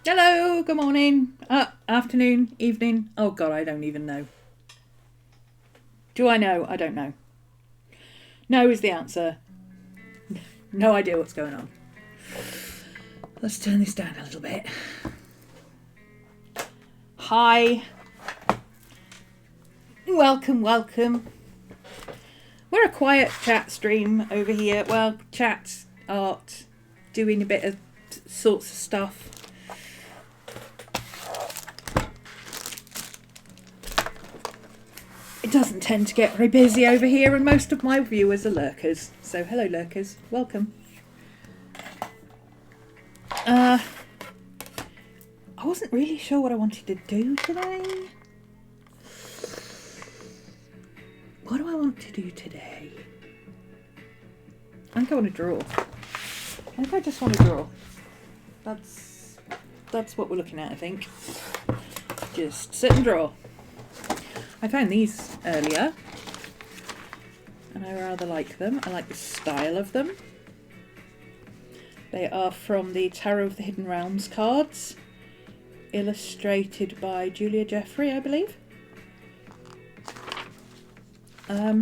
Hello, good morning, afternoon, evening. Oh God, I don't even know. Do I know? I don't know. No is the answer. No idea what's going on. Let's turn this down a little bit. Hi. Welcome. We're a quiet chat stream over here. Well, chat, art, doing a bit of sorts of stuff. It doesn't tend to get very busy over here, and most of my viewers are lurkers. So hello lurkers, welcome. I wasn't really sure what I wanted to do today. What do I want to do today? I think I want to draw. I think I just want to draw. That's what we're looking at, I think. Just sit and draw. I found these earlier and I rather like them. I like the style of them. They are from the Tarot of the Hidden Realms cards, illustrated by Julia Jeffrey, I believe. I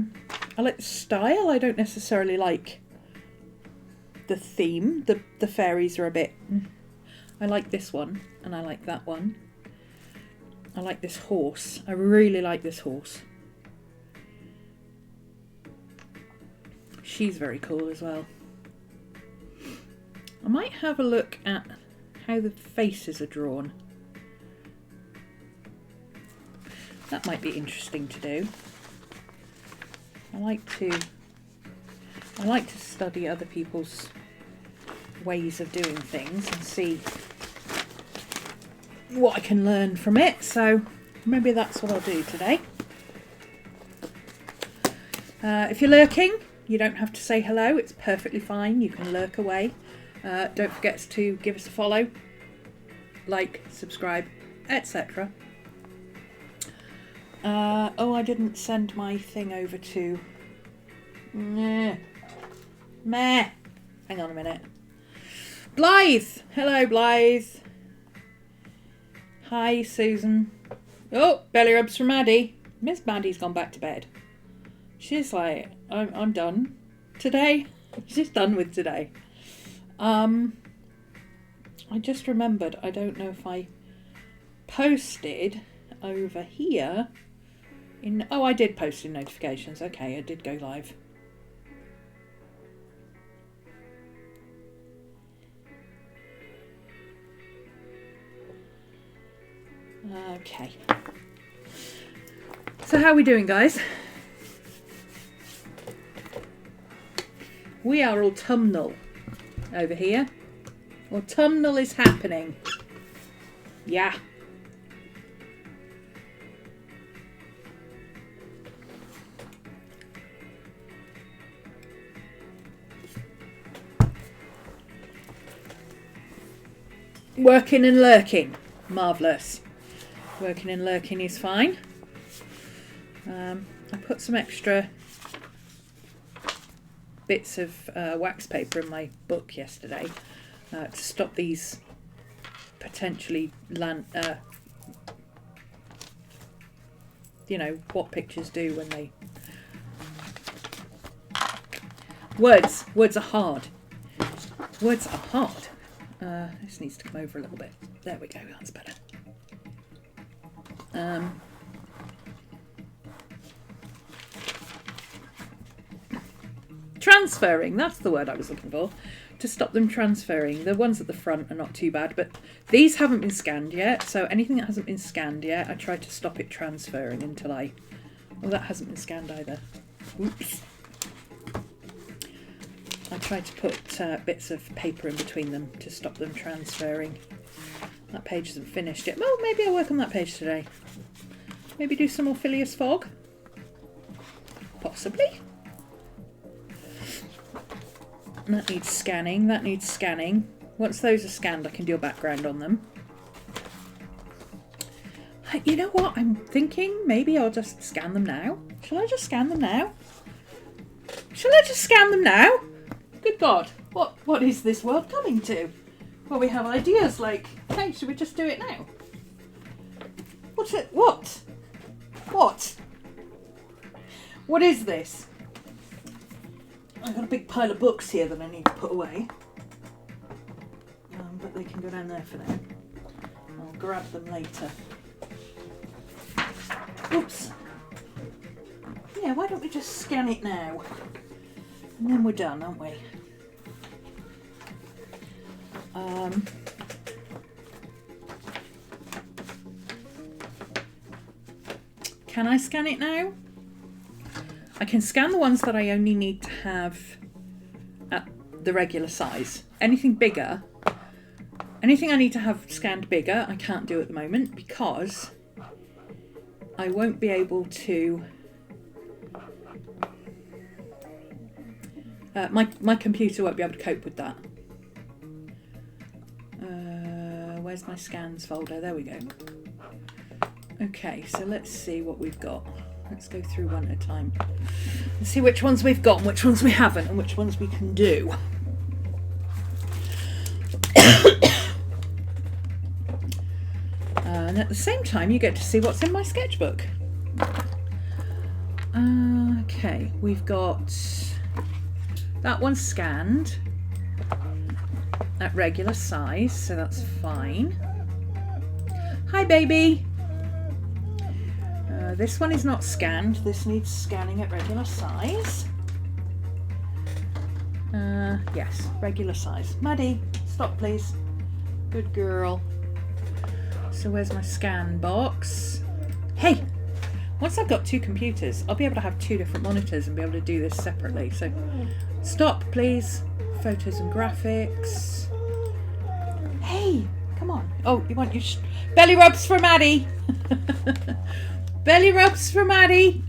like the style. I don't necessarily like the theme. The fairies are a bit... I like this one and I like that one. I like this horse. I really like this horse. She's very cool as well. I might have a look at how the faces are drawn. That might be interesting to do. I like to study other people's ways of doing things and see what I can learn from it, so maybe that's what I'll do today. If you're lurking, you don't have to say hello, it's perfectly fine, you can lurk away. Don't forget to give us a follow, like, subscribe, etc. I didn't send my thing over to... Meh. Hang on a minute. Blythe! Hello, Blythe. Hi, Susan. Oh, belly rubs from Maddie. Miss Maddie's gone back to bed. She's like, I'm done today. She's done with today. I just remembered, I don't know if I posted over here in... Oh, I did post in notifications. Okay, I did go live. Okay. So how are we doing, guys? We are autumnal over here. Autumnal is happening. Yeah. Working and lurking. Marvellous. Working and lurking is fine. I put some extra bits of wax paper in my book yesterday to stop these potentially you know what pictures do when they... Words are hard. Words are hard. This needs to come over a little bit. There we go, that's better. Transferring, that's the word I was looking for. To stop them transferring. The ones at the front are not too bad, but these haven't been scanned yet, so anything that hasn't been scanned yet, I try to stop it transferring until I... Oh, that hasn't been scanned either. Oops. I try to put bits of paper in between them to stop them transferring. That page isn't finished yet. Well, maybe I'll work on that page today. Maybe do some more Phileas Fogg. Possibly. That needs scanning. That needs scanning. Once those are scanned, I can do a background on them. You know what? I'm thinking maybe I'll just scan them now. Shall I just scan them now? Shall I just scan them now? Good God. What is this world coming to? Well, we have ideas like, hey, should we just do it now? What's it? What? What? What is this? I've got a big pile of books here that I need to put away. But they can go down there for now. I'll grab them later. Oops. Yeah, why don't we just scan it now? And then we're done, aren't we? Can I scan it now? I can scan the ones that I only need to have at the regular size. Anything bigger, anything I need to have scanned bigger, I can't do at the moment because I won't be able to... my computer won't be able to cope with that. Where's my scans folder? There we go. Okay, so let's see what we've got. Let's go through one at a time. Let's see which ones we've got and which ones we haven't and which ones we can do. And at the same time, you get to see what's in my sketchbook. Okay, we've got that one scanned at regular size, so that's fine. Hi, baby. This one is not scanned. This needs scanning at regular size. Yes, regular size. Maddie, stop please. Good girl. So where's my scan box? Hey! Once I've got two computers, I'll be able to have two different monitors and be able to do this separately. So stop please. Photos and graphics. Hey! Come on. Oh, you want your belly rubs for Maddie? Belly rubs for Maddie!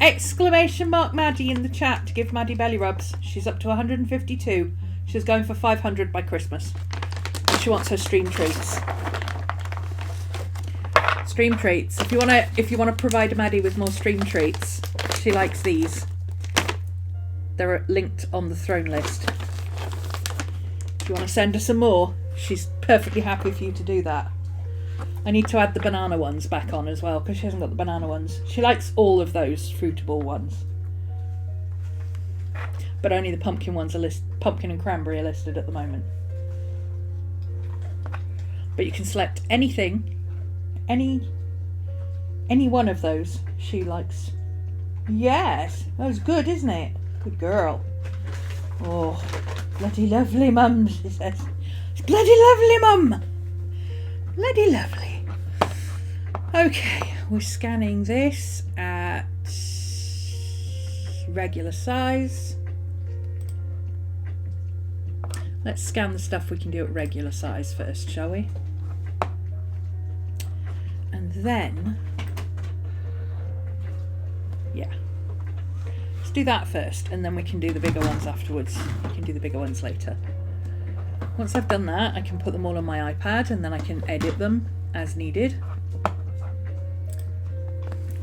Exclamation mark Maddie in the chat to give Maddie belly rubs. She's up to 152. She's going for 500 by Christmas. And she wants her stream treats. Stream treats. If you wanna provide Maddie with more stream treats, she likes these. They're linked on the throne list. If you want to send her some more, she's perfectly happy for you to do that. I need to add the banana ones back on as well because she hasn't got the banana ones. She likes all of those fruitable ones, but only the pumpkin ones are pumpkin and cranberry are listed at the moment. But you can select anything, any one of those she likes. Yes, that was good, isn't it? Good girl. Oh, bloody lovely, Mum, she says. It's bloody lovely, Mum. Bloody lovely. Okay, we're scanning this at regular size. Let's scan the stuff we can do at regular size first, shall we? And then, yeah. Let's do that first, and then we can do the bigger ones afterwards. We can do the bigger ones later. Once I've done that, I can put them all on my iPad, and then I can edit them as needed.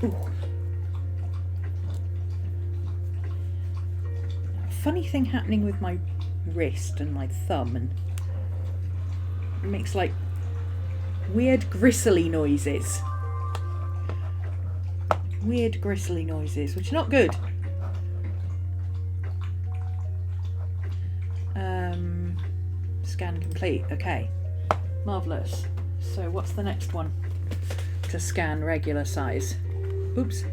Ooh. Funny thing happening with my wrist and my thumb, and it makes like weird gristly noises. Weird gristly noises, which are not good. Scan complete. Okay, marvellous. So what's the next one to scan regular size? Oops,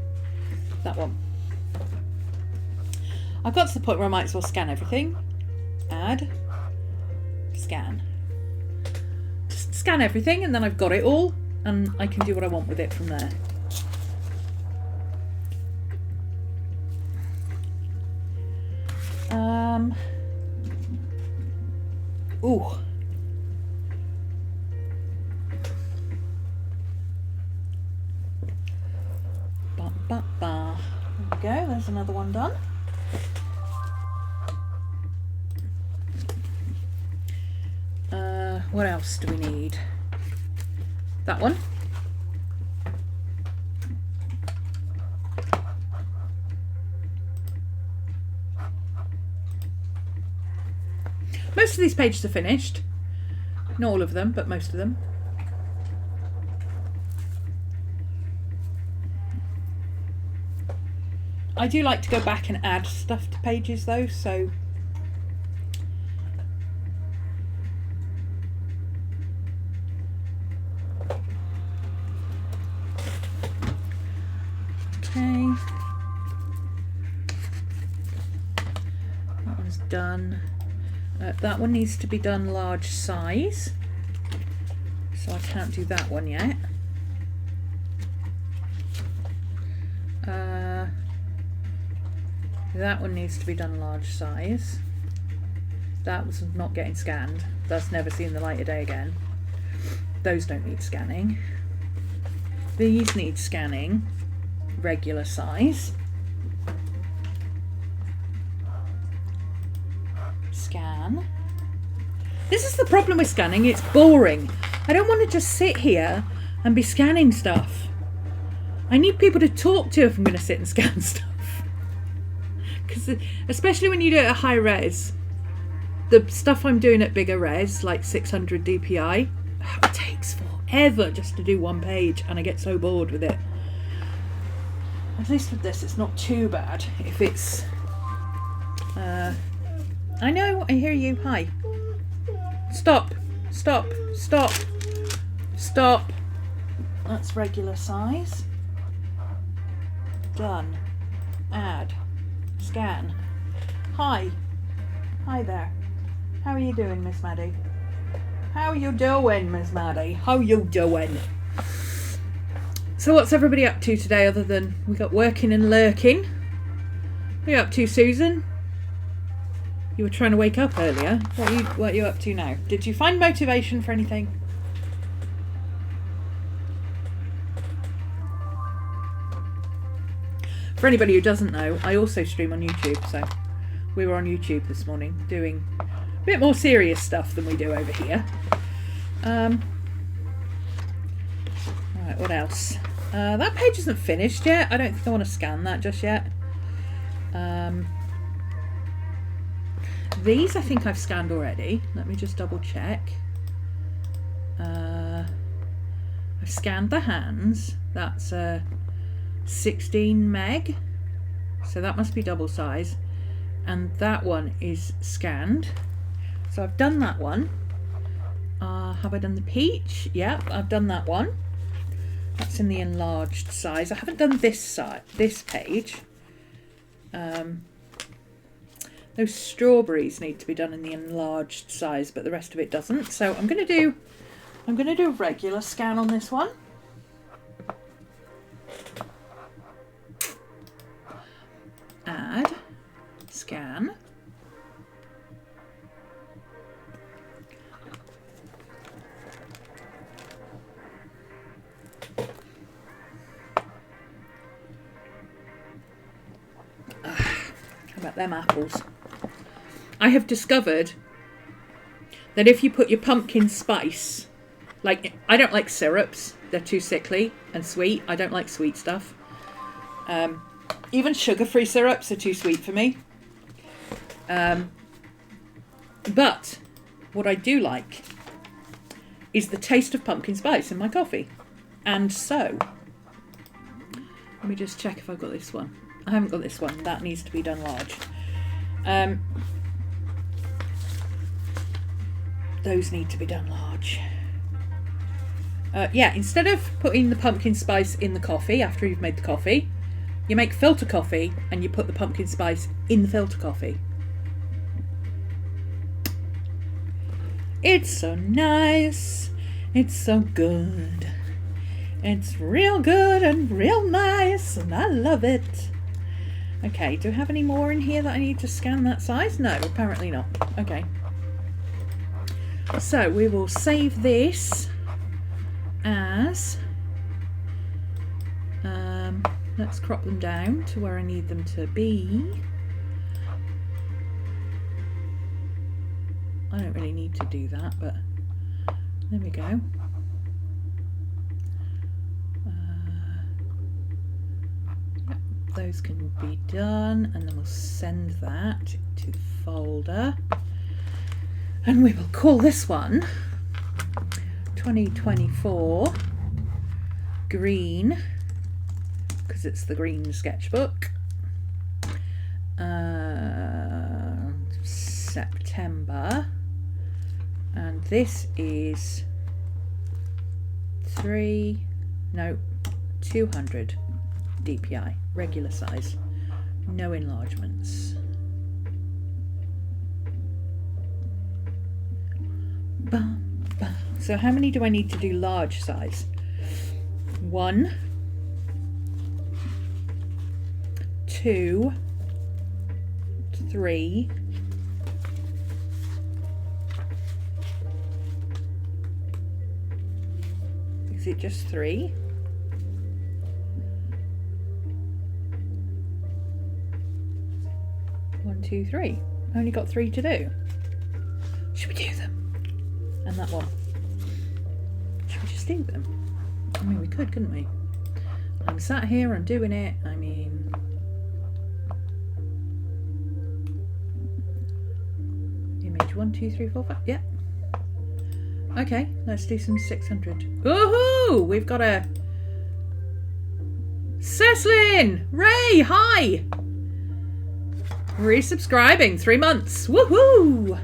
that one. I've got to the point where I might as well scan everything. Add, scan. Just scan everything and then I've got it all and I can do what I want with it from there. Ooh. Ba, ba, ba. There we go, there's another one done. What else do we need? That one. Most of these pages are finished. Not all of them, but most of them. I do like to go back and add stuff to pages though, so okay. That one's done. That one needs to be done large size, so I can't do that one yet. That one needs to be done large size. That was not getting scanned. That's never seen the light of day again. Those don't need scanning. These need scanning, regular size. Scan. This is the problem with scanning, it's boring. I don't want to just sit here and be scanning stuff. I need people to talk to if I'm going to sit and scan stuff. Because especially when you do it at high res, the stuff I'm doing at bigger res, like 600 DPI, it takes forever just to do one page and I get so bored with it. At least with this it's not too bad if it's I know, I hear you. Hi. Stop. Stop. Stop. Stop. That's regular size. Done. Add. Scan. Hi. Hi there. How are you doing, Miss Maddie? How you doing, Miss Maddie? How you doing? So what's everybody up to today other than we got working and lurking? What are you up to, Susan? You were trying to wake up earlier. What are you up to now? Did you find motivation for anything? For anybody who doesn't know, I also stream on YouTube, so we were on YouTube this morning doing a bit more serious stuff than we do over here. Alright, what else? That page isn't finished yet. I don't think I want to scan that just yet. These I think I've scanned already. Let me just double check. I've scanned the hands. That's 16 meg. So that must be double size. And that one is scanned. So I've done that one. Have I done the peach? Yep, I've done that one. That's in the enlarged size. I haven't done this side, this page. Those strawberries need to be done in the enlarged size, but the rest of it doesn't. So I'm gonna do a regular scan on this one. Add, scan. How about them apples? I have discovered that if you put your pumpkin spice, like, I don't like syrups, they're too sickly and sweet. I don't like sweet stuff. Even sugar-free syrups are too sweet for me. But what I do like is the taste of pumpkin spice in my coffee. And so, let me just check if I've got this one. I haven't got this one. That needs to be done large. Those need to be done large. Yeah, instead of putting the pumpkin spice in the coffee after you've made the coffee, you make filter coffee and you put the pumpkin spice in the filter coffee. It's so nice. It's so good. It's real good and real nice and I love it. Okay, do I have any more in here that I need to scan that size? No, apparently not. Okay. So we will save this as, let's crop them down to where I need them to be. I don't really need to do that, but there we go. Yep, those can be done, and then we'll send that to the folder. And we will call this one 2024 Green, because it's the green sketchbook. September, and this is 200 DPI, regular size, no enlargements. So how many do I need to do large size? 1, 2, 3, 'Is it just 3? One, 2, 3. I only got 3 to do. Should we do them? And that one. Should we just do them? I mean, we could, couldn't we? I'm sat here and doing it. I mean, image 1, 2, 3, 4, 5. Yeah. Okay, let's do some 600. Woohoo! We've got a Ceslin! Ray, hi! Resubscribing, 3 months. Woohoo!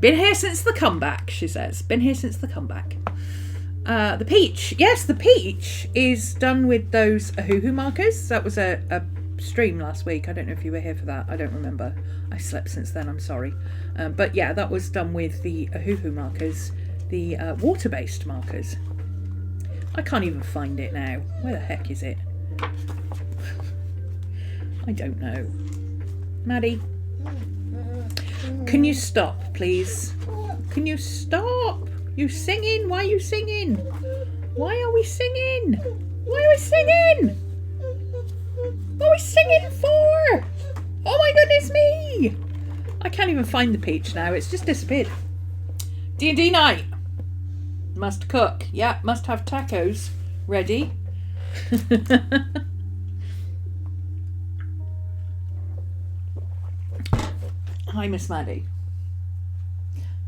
Been here since the comeback, she says. Been here since the comeback. The peach. Yes, the peach is done with those Ohuhu markers. That was a stream last week. I don't know if you were here for that. I don't remember. I slept since then, I'm sorry. But yeah, that was done with the Ohuhu markers, the water-based markers. I can't even find it now. Where the heck is it? I don't know. Maddie, can you stop, please? Can you stop? You singing? Why are you singing? Why are we singing? Why are we singing? What are we singing for? Oh my goodness me! I can't even find the peach now. It's just disappeared. D&D night. Must cook. Yeah, must have tacos ready. Hi, Miss Maddie.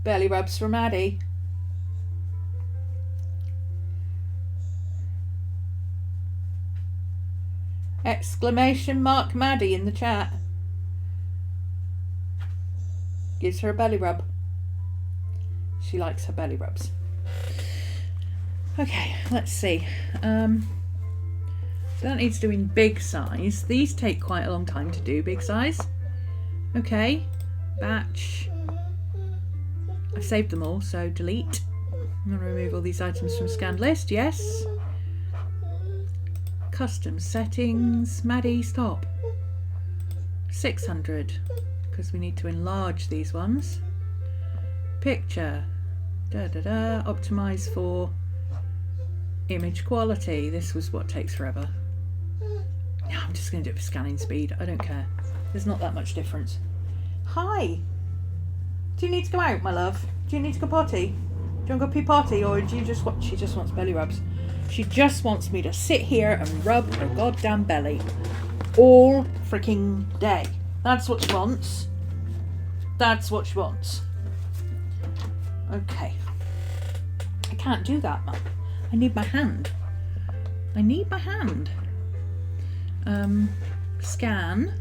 Belly rubs for Maddie. Exclamation mark Maddie in the chat. Gives her a belly rub. She likes her belly rubs. Okay, let's see. So that needs doing big size. These take quite a long time to do big size. Okay, batch. I've saved them all, so delete. I'm going to remove all these items from scanned list. Yes. Custom settings. Maddie, stop. 600, because we need to enlarge these ones. Picture. Optimize for image quality. This was what takes forever. Yeah, I'm just going to do it for scanning speed. I don't care. There's not that much difference. Hi. Do you need to go out, my love? Do you need to go potty? Do you want to go pee potty, or do you just want? She just wants belly rubs. She just wants me to sit here and rub her goddamn belly all freaking day. That's what she wants. That's what she wants. Okay. I can't do that, Mum. I need my hand. I need my hand. Scan.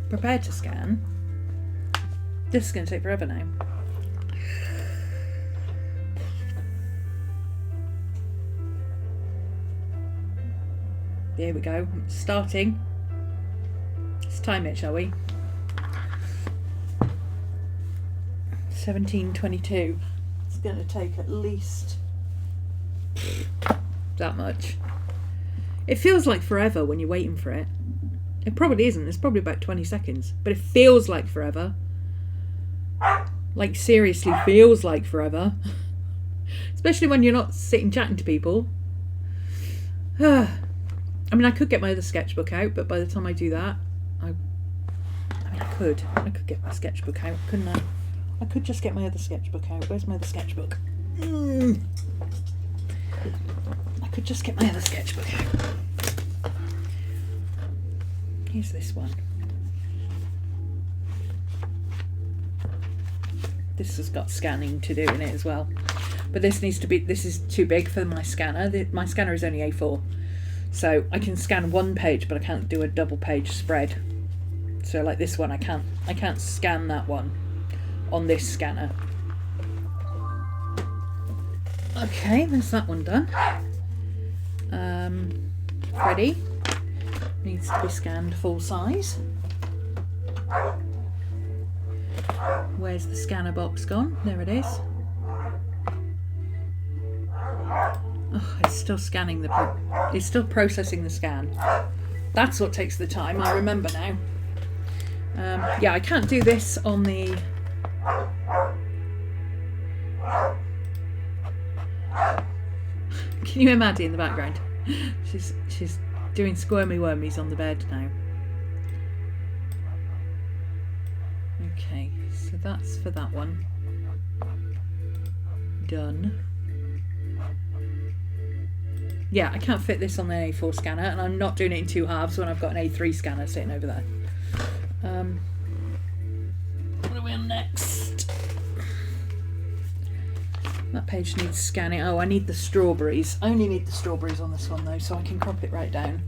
Prepare to scan. This is going to take forever now. There we go. It's starting. Let's time it, shall we? 17:22. It's going to take at least that much. It feels like forever when you're waiting for it. It probably isn't. It's probably about 20 seconds. But it feels like forever. Like, seriously feels like forever. Especially when you're not sitting chatting to people. I mean, I could get my other sketchbook out, but by the time I do that, I could get my sketchbook out, couldn't I? I could just get my other sketchbook out. Where's my other sketchbook? I could just get my other sketchbook out. Here's this one. This has got scanning to do in it as well. But this needs to be, this is too big for my scanner. My scanner is only A4. So I can scan one page, but I can't do a double page spread. So like this one, I can't scan that one on this scanner. Okay, there's that one done. Ready? Needs to be scanned full size. Where's the scanner box gone? There it is. Oh, it's still scanning it's still processing the scan. That's what takes the time, I remember now. Yeah, I can't do this on the... Can you hear Maddie in the background? She's doing squirmy wormies on the bed now. Okay, so that's for that one. Done. Yeah, I can't fit this on the A4 scanner, and I'm not doing it in 2 halves when I've got an A3 scanner sitting over there. What are we on next? That page needs scanning. Oh, I need the strawberries. I only need the strawberries on this one though, so I can crop it right down.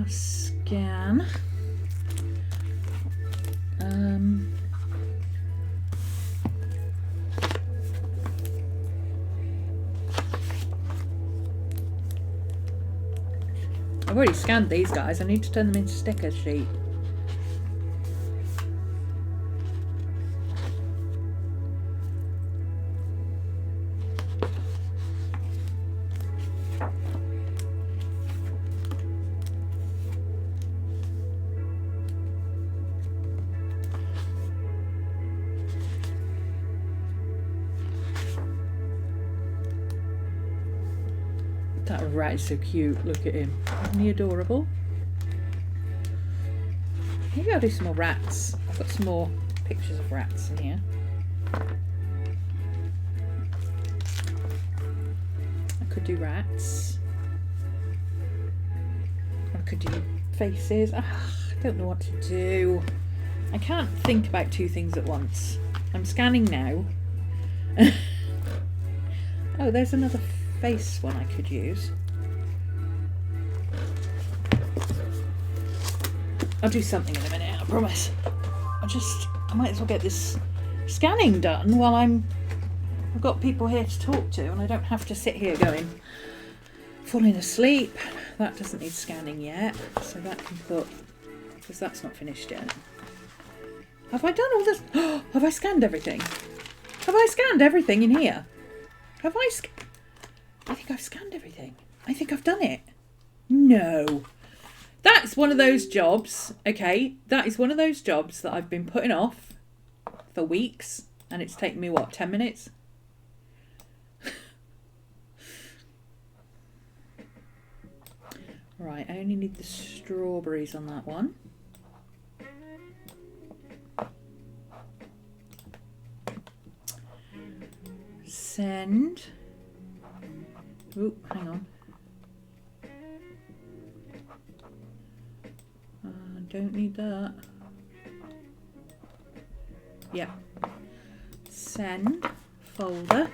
Scan. I've already scanned these guys. I need to turn them into sticker sheet. That rat is so cute, look at him. Isn't he adorable? Maybe I'll do some more rats. I've got some more pictures of rats in here. I could do rats. I could do faces. I don't know what to do. I can't think about 2 things at once. I'm scanning now. Oh, there's another face one I could use. I'll do something in a minute, I promise. I might as well get this scanning done while I've got people here to talk to, and I don't have to sit here falling asleep. That doesn't need scanning yet, so that can put, because that's not finished yet. Have I done all this? Have I scanned everything? Have I scanned everything in here? Have I I think I've scanned everything. I think I've done it. No. That's one of those jobs, okay? That is one of those jobs that I've been putting off for weeks, and it's taken me, what, 10 minutes? Right, I only need the strawberries on that one. Send. Oh, hang on. Don't need that. Yeah. Send. Folder.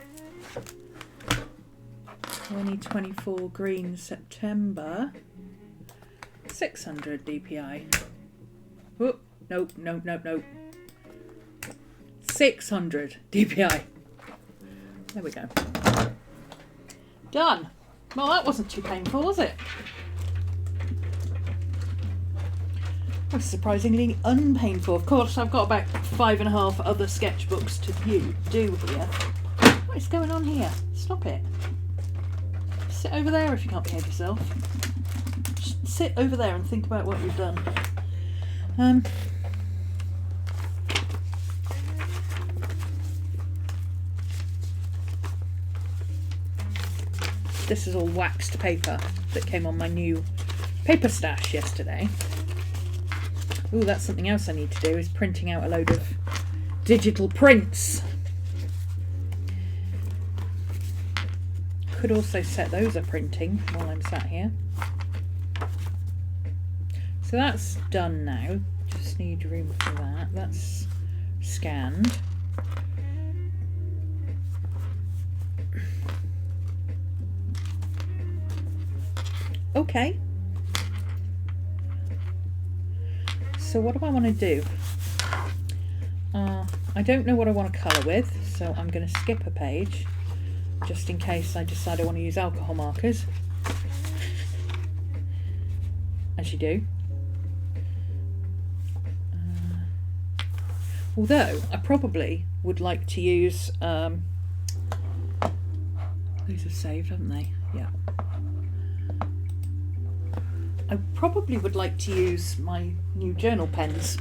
2024 green September. 600 DPI. Oh, nope, nope, nope, nope. 600 DPI. There we go. Done. Well, that wasn't too painful, was it? That was surprisingly unpainful. Of course, I've got about 5.5 other sketchbooks to do here. What is going on here? Stop it. Sit over there if you can't behave yourself. Just sit over there and think about what you've done. This is all waxed paper that came on my new paper stash yesterday. Ooh, that's something else I need to do, is printing out a load of digital prints. Could also set those a printing while I'm sat here. So that's done now. Just need room for that. That's scanned. Okay. So what do I want to do? I don't know what I want to colour with, so I'm going to skip a page just in case I decide I want to use alcohol markers. As you do. Although I probably would like to use these have saved, haven't they? Yeah. I probably would like to use my new journal pens.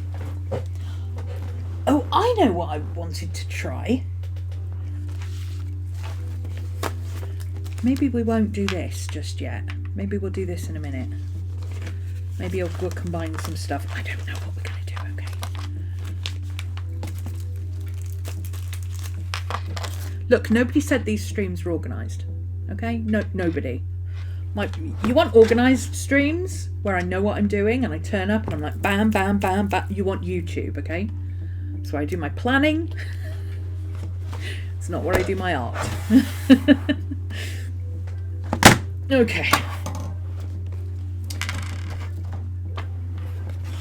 Oh, I know what I wanted to try. Maybe we won't do this just yet. Maybe we'll do this in a minute. Maybe we'll combine some stuff. I don't know what we're going to do, okay? Look, nobody said these streams were organised. Okay? No, nobody. You want organised streams where I know what I'm doing and I turn up and I'm like bam, bam, bam, bam. You want YouTube, okay? That's where I do my planning. It's not where I do my art. Okay.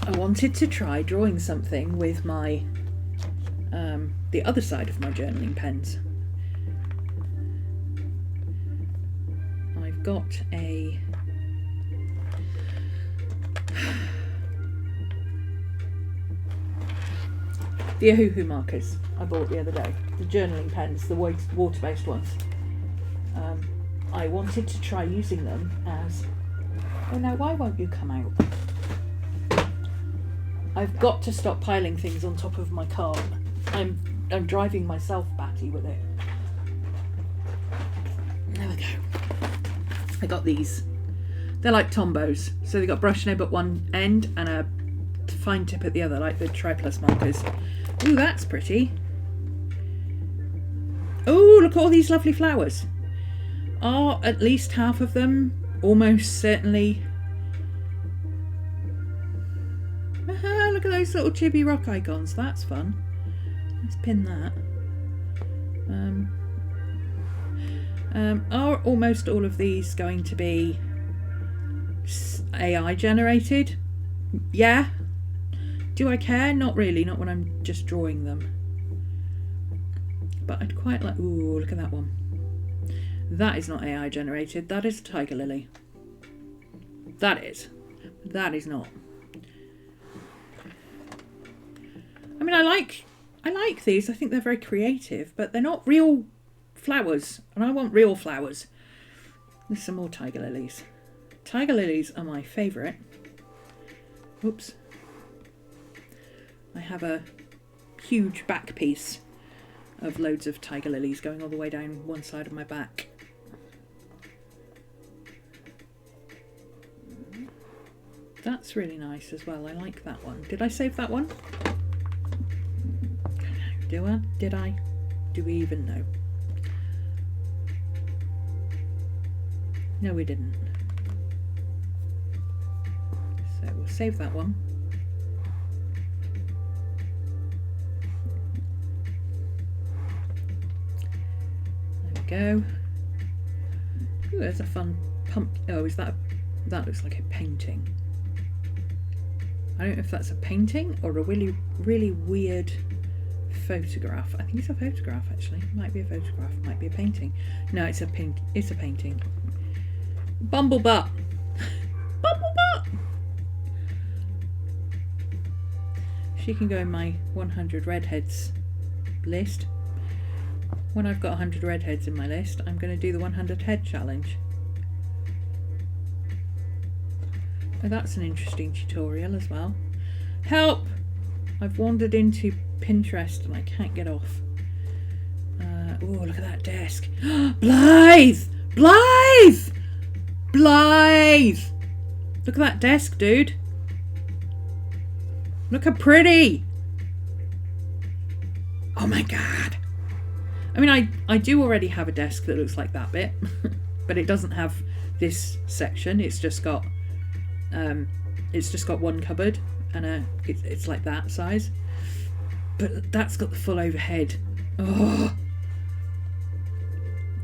I wanted to try drawing something with my the other side of my journaling pens. I've got a the Ohuhu markers I bought the other day, the journaling pens, the water-based ones. I wanted to try using them as... Oh no, why won't you come out? I've got to stop piling things on top of my car. I'm driving myself batty with it. There we go. I got these. They're like Tombows. So they've got brush nib at one end and a fine tip at the other, like the Tri-Plus markers. Ooh, that's pretty. Oh, look at all these lovely flowers. Are at least half of them almost certainly... Aha, look at those little chibi rock icons. That's fun. Let's pin that. Are almost all of these going to be AI generated? Yeah. Do I care? Not really. Not when I'm just drawing them. But I'd quite like... Ooh, look at that one. That is not AI generated. That is a tiger lily. That is. That is not. I mean, I like these. I think they're very creative, but they're not real flowers, and I want real flowers. There's some more tiger lilies. Tiger lilies are my favourite. Oops. I have a huge back piece of loads of tiger lilies going all the way down one side of my back. That's really nice as well. I like that one. Did I save that one? Do I? Did I? Do we even know? No, we didn't. So we'll save that one. There we go. Ooh, there's a fun pump. Oh, is that? That looks like a painting. I don't know if that's a painting or a really, really weird photograph. I think it's a photograph actually. It might be a photograph, it might be a painting. No, it's a painting. Bumblebutt. Bumblebutt. She can go in my 100 redheads list. When I've got 100 redheads in my list, I'm going to do the 100 head challenge. Oh, that's an interesting tutorial as well. Help! I've wandered into Pinterest and I can't get off. Oh, look at that desk. Blythe! Blythe! Blythe! Look at that desk, dude. Look how pretty! Oh my god. I mean, I do already have a desk that looks like that bit, but it doesn't have this section. It's just got one cupboard and it's like that size. But that's got the full overhead. Oh.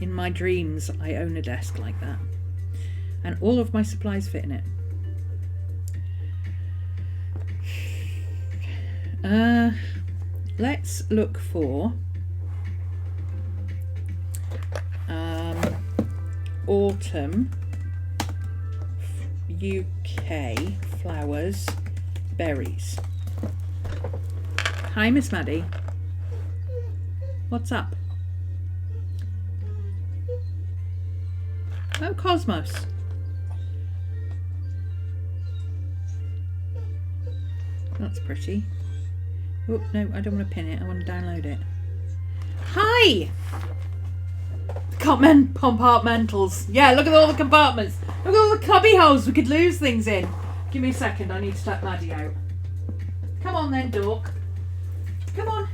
In my dreams, I own a desk like that. And all of my supplies fit in it. Let's look for autumn UK flowers berries. Hi, Miss Maddie. What's up? Oh, Cosmos. That's pretty. Oh, no, I don't want to pin it. I want to download it. Hi! Compartmentals. Yeah, look at all the compartments. Look at all the cubby holes we could lose things in. Give me a second. I need to step Maddie out. Come on then, Dork. Come on.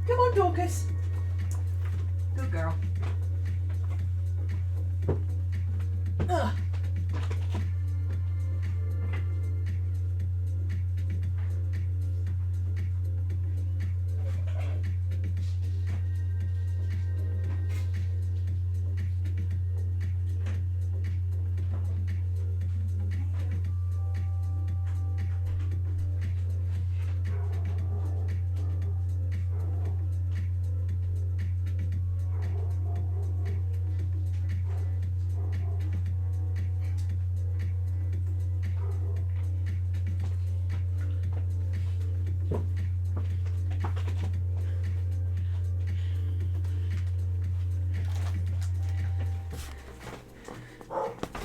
Come on, Dorcas. Good girl. Ugh.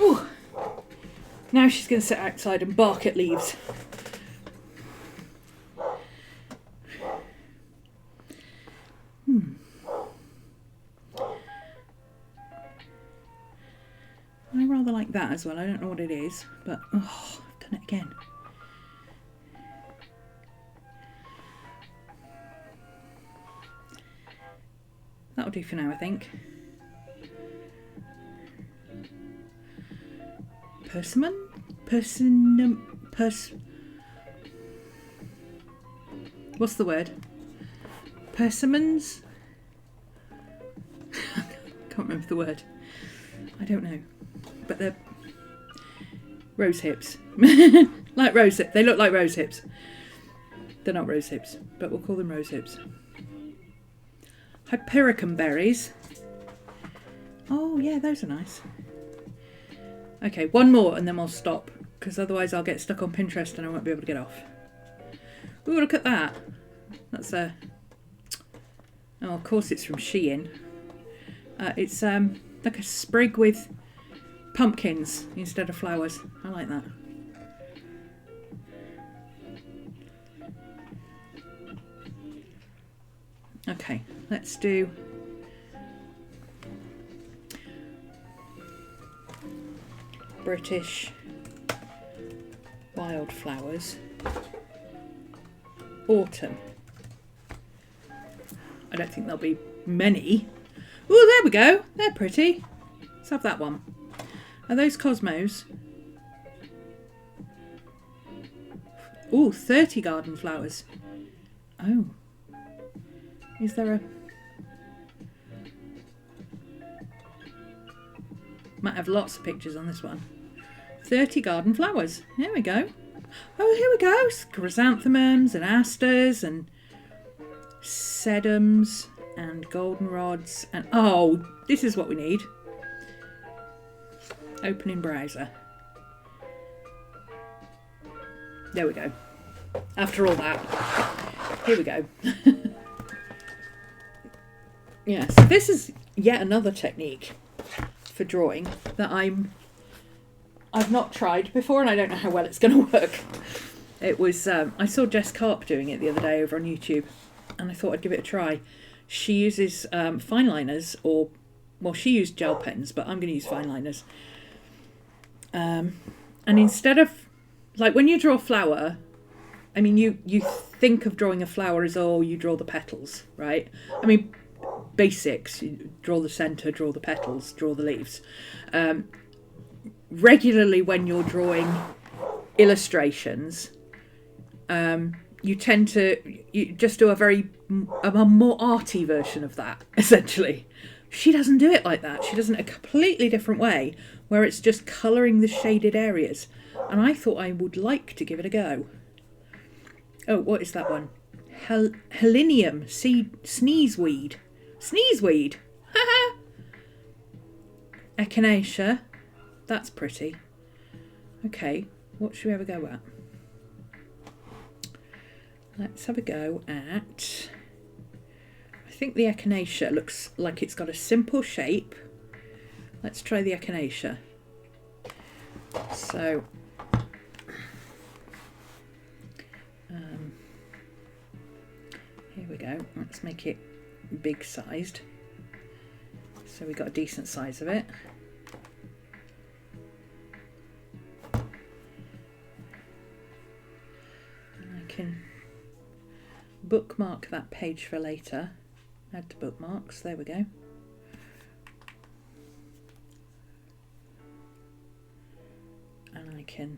Ooh. Now she's going to sit outside and bark at leaves. I rather like that as well. I don't know what it is, but oh, I've done it again. That'll do for now, I think. Persimmon? What's the word? Persimmons? Can't remember the word. I don't know. But they're rose hips. Like rose hips. They look like rose hips. They're not rose hips, but we'll call them rose hips. Hypericum berries. Oh yeah, those are nice. Okay, one more and then we'll stop, because otherwise I'll get stuck on Pinterest and I won't be able to get off. Ooh, look at that. That's a... Oh, of course it's from Shein. It's like a sprig with pumpkins instead of flowers. I like that. Okay, let's do... British wildflowers. Autumn. I don't think there'll be many. Oh, there we go. They're pretty. Let's have that one. Are those Cosmos? Oh, 30 garden flowers. Oh. Is there a... Might have lots of pictures on this one. 30 garden flowers. There we go. Oh, here we go. Chrysanthemums and asters and sedums and goldenrods. And oh, this is what we need. Opening browser. There we go. After all that, here we go. Yeah, so this is yet another technique for drawing that I've not tried before, and I don't know how well it's going to work. It was I saw Jess Karp doing it the other day over on YouTube, and I thought I'd give it a try. She uses fine liners, or well, she used gel pens, but I'm going to use fine liners. And instead of, like, when you draw a flower, I mean, you think of drawing a flower as, oh, you draw the petals, right? I mean, basics, you draw the centre, draw the petals, draw the leaves. Regularly when you're drawing illustrations, you tend to just do a more arty version of that, essentially. She doesn't do it like that. She does it a completely different way, where it's just colouring the shaded areas. And I thought I would like to give it a go. Oh, what is that one? Helenium sneezeweed. Sneezeweed! Haha! Echinacea. That's pretty. Okay, what should we have a go at? Let's have a go at... I think the Echinacea looks like it's got a simple shape. Let's try the Echinacea. So... here we go. Let's make it big sized. So we got a decent size of it. And I can bookmark that page for later. Add to bookmarks. There we go. And I can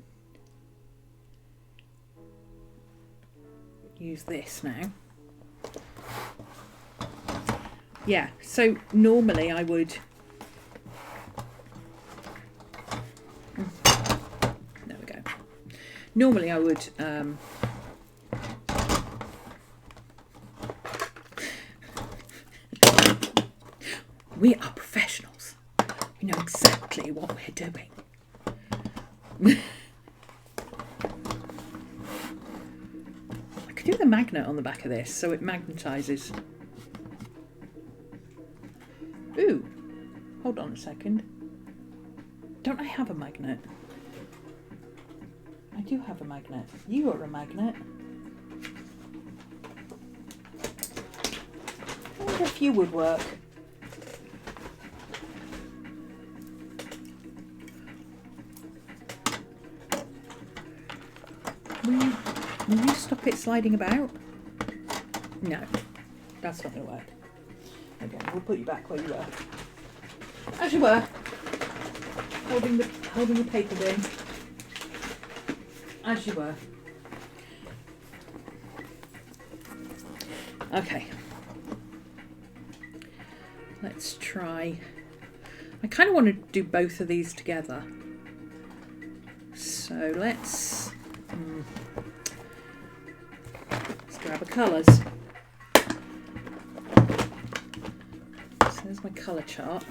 use this now. Yeah, so normally I would... there we go. Normally I would... we are professionals. We know exactly what we're doing. I could do the magnet on the back of this so it magnetises. Ooh, hold on a second. Don't I have a magnet? I do have a magnet. You are a magnet. I wonder if you would work. Will you stop it sliding about? No, that's not going to work. Okay, we'll put you back where you were. As you were. Holding the paper bin. As you were. Okay. Let's try. I kind of want to do both of these together. So let's grab the colours. So there's my colour chart.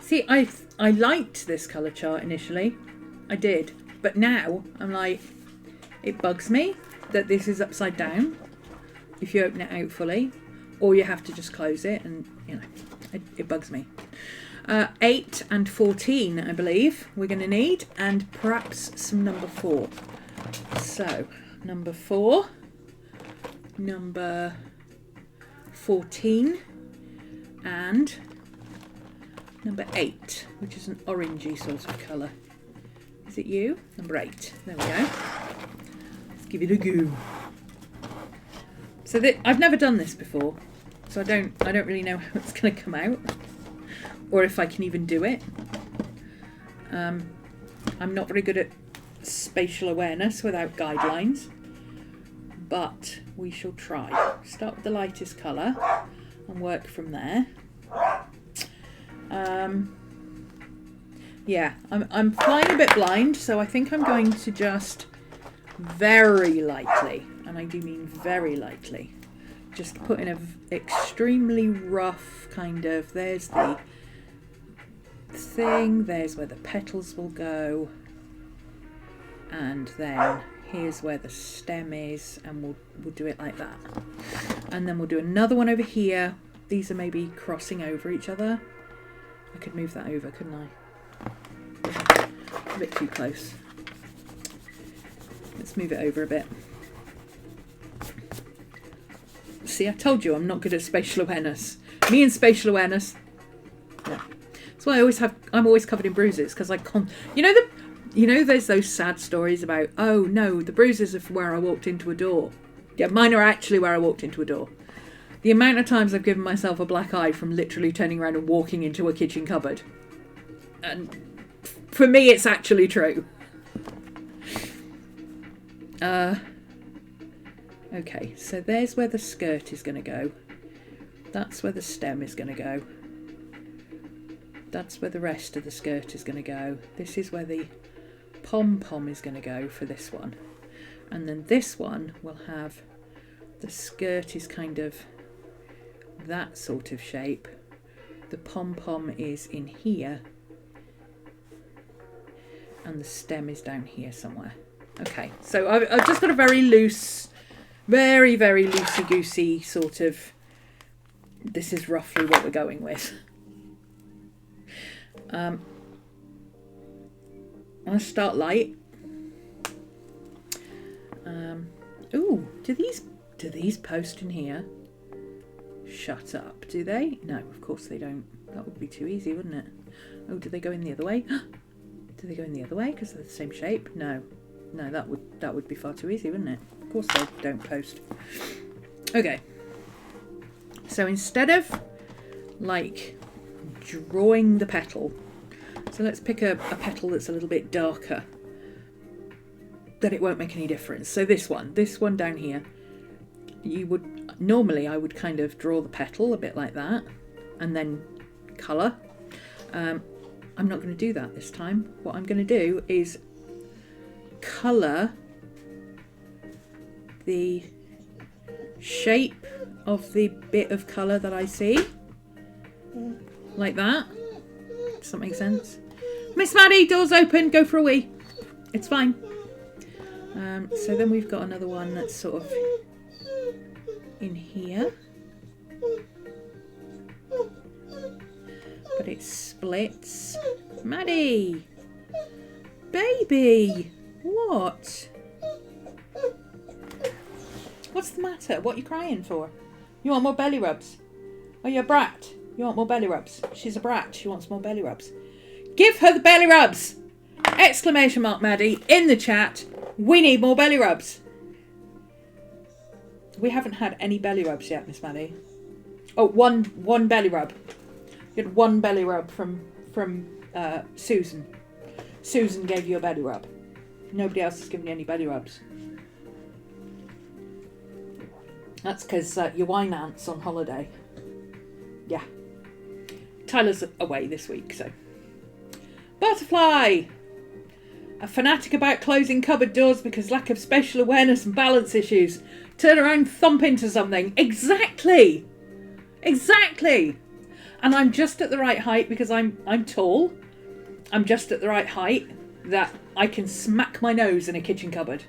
See, I liked this colour chart initially. I did. But now I'm like, it bugs me that this is upside down if you open it out fully, or you have to just close it, and you know, it bugs me. 8 and 14, I believe we're going to need, and perhaps some number 4. So number 4, number 14, and number 8, which is an orangey sort of colour. Is it you? Number 8. There we go. Let's give it a go. So I've never done this before, so I don't really know how it's going to come out, or if I can even do it. I'm not very good at spatial awareness without guidelines, but we shall try. Start with the lightest colour and work from there. Yeah, I'm flying a bit blind, so I think I'm going to just very lightly, and I do mean very lightly, just put in an extremely rough kind of, there's the thing, there's where the petals will go, and then here's where the stem is, and we'll do it like that. And then we'll do another one over here. These are maybe crossing over each other. I could move that over, couldn't I? A bit too close. Let's move it over a bit. See, I told you I'm not good at spatial awareness. Me and spatial awareness. Yeah. That's why I'm always covered in bruises, because you know there's those sad stories about, oh no, the bruises are from where I walked into a door. Yeah, mine are actually where I walked into a door. The amount of times I've given myself a black eye from literally turning around and walking into a kitchen cupboard. And for me, it's actually true. Okay, so there's where the skirt is going to go. That's where the stem is going to go. That's where the rest of the skirt is going to go. This is where the pom-pom is going to go for this one. And then this one will have, the skirt is kind of that sort of shape. The pom-pom is in here. And the stem is down here somewhere. Okay, so I've just got a very loose, very, very loosey-goosey sort of, this is roughly what we're going with. I'm going to start light. Ooh, do these post in here? Shut up, do they? No, of course they don't. That would be too easy, wouldn't it? Oh, do they go in the other way? Do they go in the other way because they're the same shape? No. No, that would be far too easy, wouldn't it? Of course they don't post. Okay. So instead of like drawing the petal, so let's pick a petal that's a little bit darker, then it won't make any difference. So this one down here, you would normally, I would kind of draw the petal a bit like that and then colour. I'm not going to do that this time. What I'm going to do is colour the shape of the bit of colour that I see. Like that. Does that make sense? Miss Maddie, door's open, go for a wee. It's fine. So then we've got another one that's sort of in here. But it splits. Maddie! Baby! What? What's the matter? What are you crying for? You want more belly rubs? Oh, you're a brat. You want more belly rubs? She's a brat. She wants more belly rubs. Give her the belly rubs! Exclamation mark, Maddie, in the chat. We need more belly rubs. We haven't had any belly rubs yet, Miss Maddie. Oh, one belly rub. You had one belly rub from Susan. Susan gave you a belly rub. Nobody else has given you any belly rubs. That's because your wine aunt's on holiday. Yeah. Tyler's away this week, so. Butterfly! A fanatic about closing cupboard doors because lack of spatial awareness and balance issues. Turn around, thump into something. Exactly! Exactly! And I'm just at the right height because I'm tall. I'm just at the right height that I can smack my nose in a kitchen cupboard.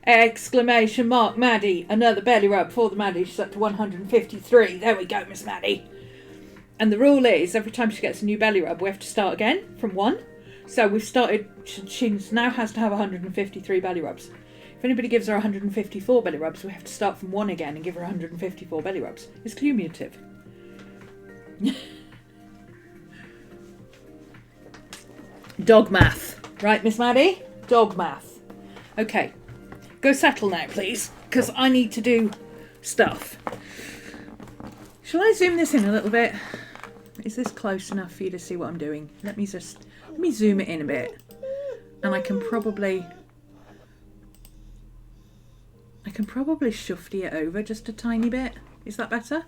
Exclamation mark, Maddie. Another belly rub for the Maddie. She's up to 153. There we go, Miss Maddie. And the rule is, every time she gets a new belly rub, we have to start again from 1. So we've started, she now has to have 153 belly rubs. If anybody gives her 154 belly rubs, we have to start from 1 again and give her 154 belly rubs. It's cumulative. Dog math. Right, Miss Maddie? Dog math. Okay. Go settle now, please, because I need to do stuff. Shall I zoom this in a little bit? Is this close enough for you to see what I'm doing? Let me zoom it in a bit. And I can probably shufty it over just a tiny bit. Is that better?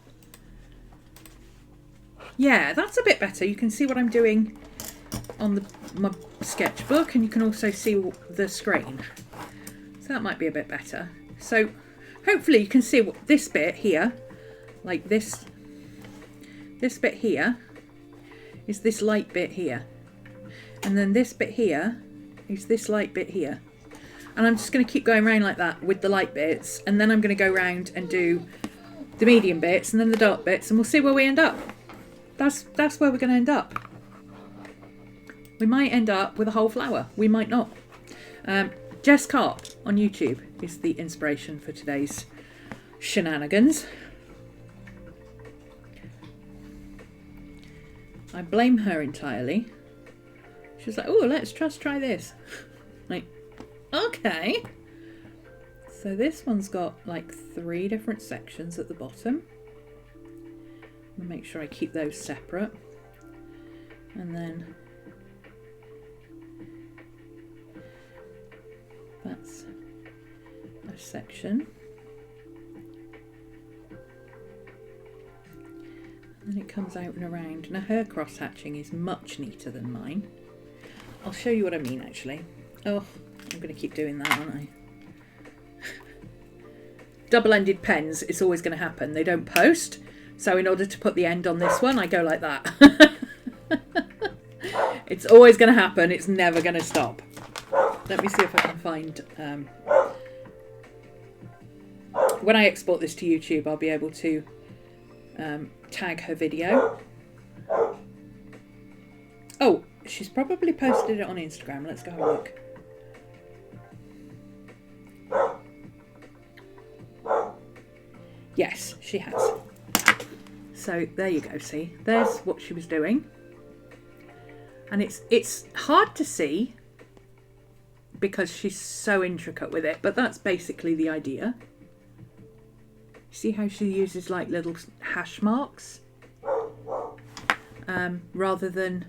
Yeah, that's a bit better. You can see what I'm doing on my sketchbook, and you can also see the screen. So that might be a bit better. So hopefully you can see what this bit here, like this bit here is this light bit here. And then this bit here is this light bit here. And I'm just going to keep going around like that with the light bits. And then I'm going to go around and do the medium bits and then the dark bits. And we'll see where we end up. That's where we're going to end up. We might end up with a whole flower. We might not. Jess Carp on YouTube is the inspiration for today's shenanigans. I blame her entirely. She was like, oh, let's just try this. Like, okay. So this one's got like 3 different sections at the bottom. I'm gonna make sure I keep those separate. And then that's a section. And it comes out and around. Now her cross hatching is much neater than mine. I'll show you what I mean actually. Oh, I'm going to keep doing that, aren't I? Double-ended pens, it's always going to happen. They don't post. So in order to put the end on this one, I go like that. It's always going to happen. It's never going to stop. Let me see if I can find... when I export this to YouTube, I'll be able to tag her video. Oh, she's probably posted it on Instagram. Let's go have a look. Yes, she has. So there you go, see? There's what she was doing. And it's hard to see because she's so intricate with it, but that's basically the idea. See how she uses like little hash marks? Rather than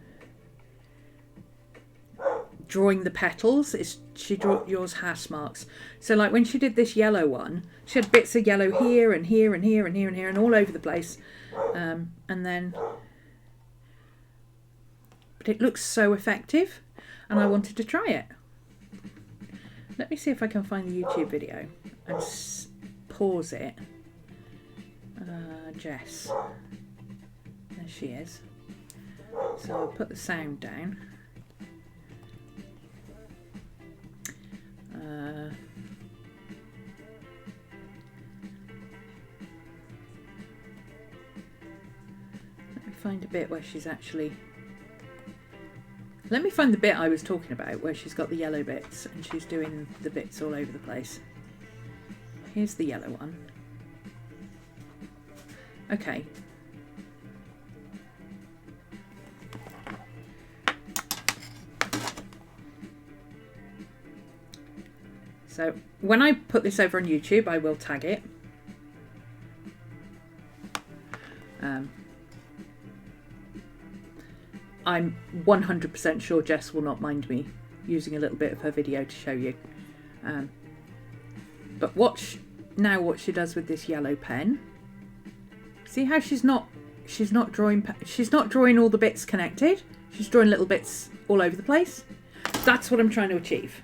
drawing the petals, she draws hash marks. So like when she did this yellow one, she had bits of yellow here and here and here and here and here and all over the place. And then, but it looks so effective and I wanted to try it. Let me see if I can find the YouTube video and pause it. Jess. There she is. So I'll put the sound down. Let me find a bit where she's actually... Let me find the bit I was talking about where she's got the yellow bits and she's doing the bits all over the place. Here's the yellow one. Okay. So when I put this over on YouTube, I will tag it. I'm 100% sure Jess will not mind me using a little bit of her video to show you. But watch now what she does with this yellow pen. See how she's not drawing all the bits connected. She's drawing little bits all over the place. That's what I'm trying to achieve.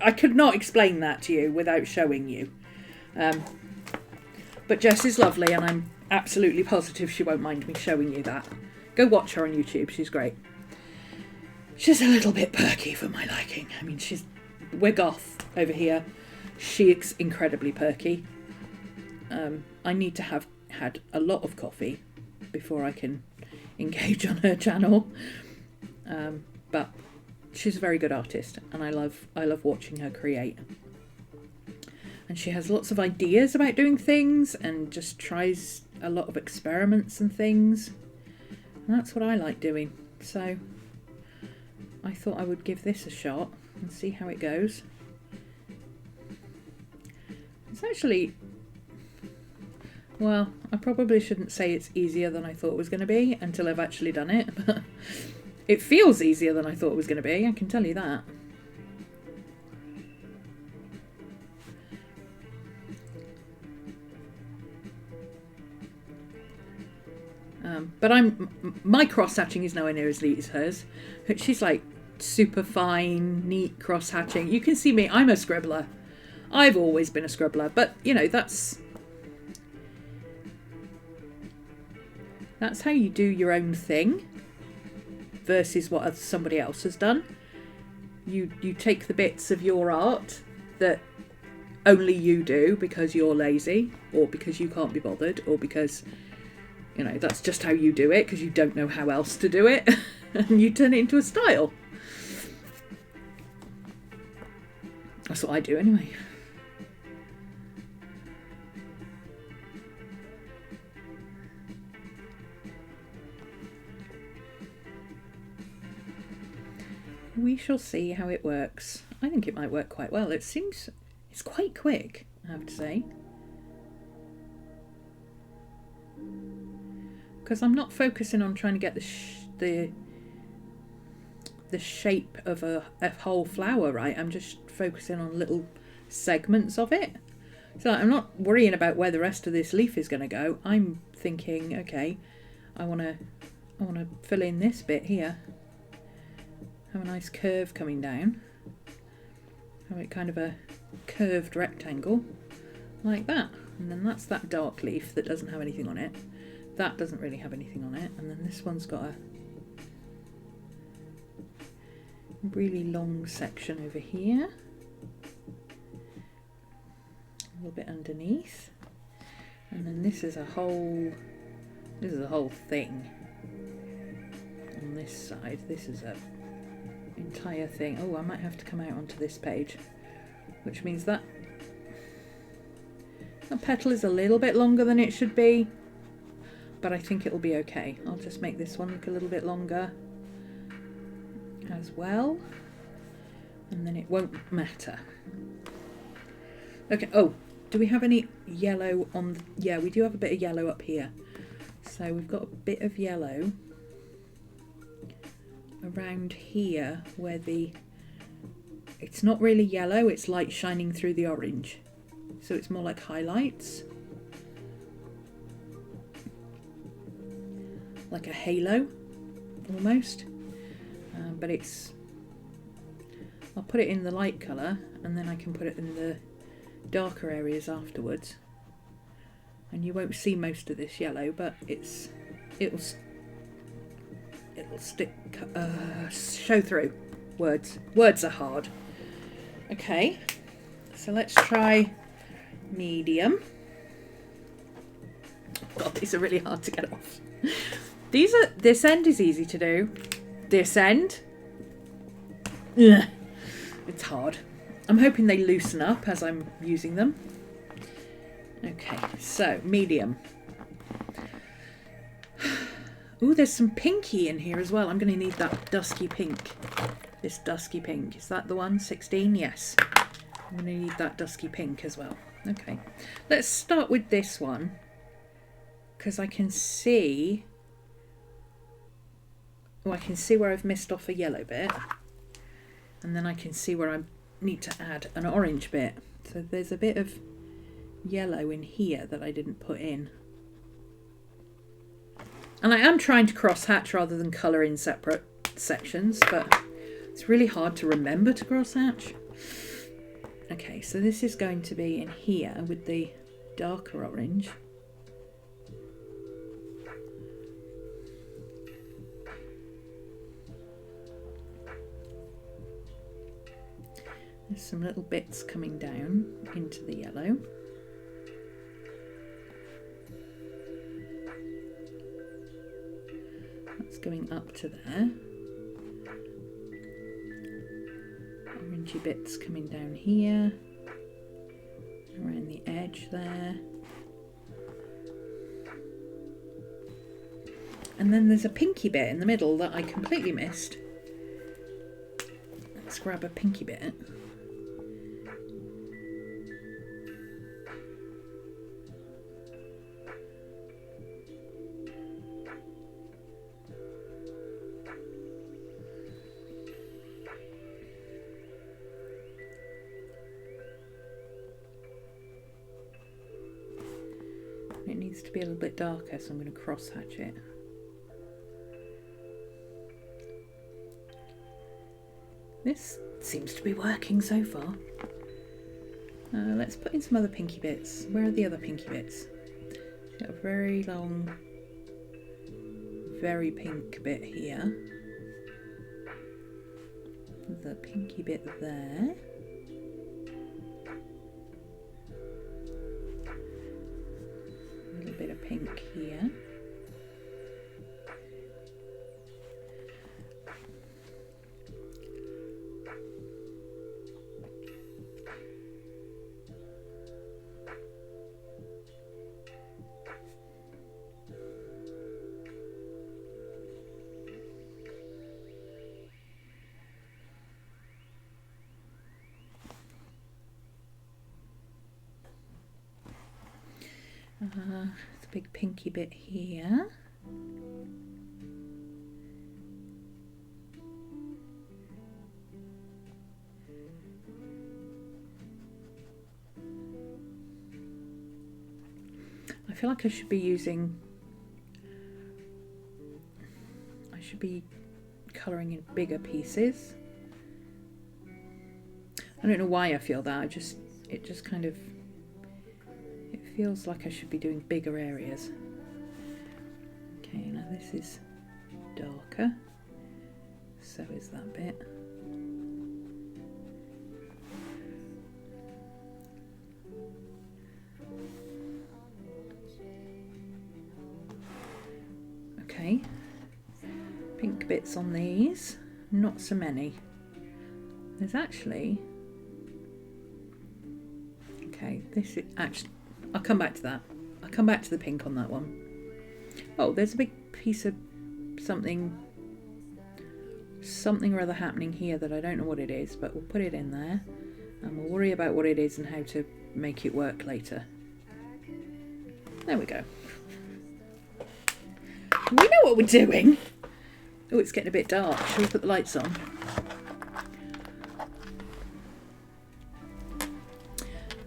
I could not explain that to you without showing you. But Jess is lovely and I'm absolutely positive she won't mind me showing you that. Go watch her on YouTube, she's great. She's a little bit perky for my liking. I mean, we're goth over here. She's incredibly perky. I need to have had a lot of coffee before I can engage on her channel. But she's a very good artist and I love watching her create. And she has lots of ideas about doing things and just tries a lot of experiments and things. And that's what I like doing. So I thought I would give this a shot and see how it goes. It's actually, well, I probably shouldn't say it's easier than I thought it was going to be until I've actually done it. But it feels easier than I thought it was going to be, I can tell you that. But my cross hatching is nowhere near as neat as hers. She's like super fine, neat cross hatching. You can see me, I'm a scribbler. I've always been a scribbler, but you know, that's how you do your own thing versus what somebody else has done. You take the bits of your art that only you do because you're lazy or because you can't be bothered or because, you know, that's just how you do it because you don't know how else to do it and you turn it into a style. That's what I do anyway. We shall see how it works. I think it might work quite well. It seems it's quite quick, I have to say. Because I'm not focusing on trying to get the shape of a whole flower right. I'm just focusing on little segments of it. So I'm not worrying about where the rest of this leaf is going to go. I'm thinking, okay, I want to fill in this bit here. Have a nice curve coming down. Have it kind of a curved rectangle like that. And then that's that dark leaf that doesn't have anything on it. That doesn't really have anything on it. And then this one's got a really long section over here. A little bit underneath. And then this is a whole thing on this side. This is a entire thing. Oh, I might have to come out onto this page, which means that the petal is a little bit longer than it should be, but I think it'll be okay. I'll just make this one look a little bit longer as well, and then it won't matter. Okay, oh, do we have any yellow on the, yeah, we do have a bit of yellow up here. So we've got a bit of yellow around here where it's not really yellow, it's light shining through the orange. So it's more like highlights. Like a halo, almost. But I'll put it in the light colour and then I can put it in the darker areas afterwards. And you won't see most of this yellow, but it'll stick, show through. Words are hard. Okay, so let's try medium. God, these are really hard to get off. This end is easy to do. This end, ugh, it's hard. I'm hoping they loosen up as I'm using them. Okay, so medium. Ooh, there's some pinky in here as well. I'm going to need that dusky pink. This dusky pink. Is that the one? 16? Yes. I'm going to need that dusky pink as well. Okay. Let's start with this one, because I can see... Oh, I can see where I've missed off a yellow bit. And then I can see where I need to add an orange bit. So there's a bit of yellow in here that I didn't put in. And I am trying to cross hatch rather than colour in separate sections, but it's really hard to remember to cross hatch. Okay, so this is going to be in here with the darker orange. There's some little bits coming down into the yellow. That's going up to there. Orangey bits coming down here, around the edge there. And then there's a pinky bit in the middle that I completely missed. Let's grab a pinky bit. It needs to be a little bit darker, so I'm going to cross hatch it. This seems to be working so far. Let's put in some other pinky bits. Where are the other pinky bits? Got a very long, very pink bit here. The pinky bit there. A little bit of pink here. It's a big pinky bit here. I feel like I should be using be colouring in bigger pieces. I don't know why I feel that. It just kind of, it feels like I should be doing bigger areas. Okay, now this is darker. So is that bit. Okay, pink bits on these, not so many. There's actually, okay, this is actually, I'll come back to that. I'll come back to the pink on that one. Oh, there's a big piece of something or other happening here that I don't know what it is, but we'll put it in there and we'll worry about what it is and how to make it work later. There we go. We know what we're doing. Oh, it's getting a bit dark. Shall we put the lights on?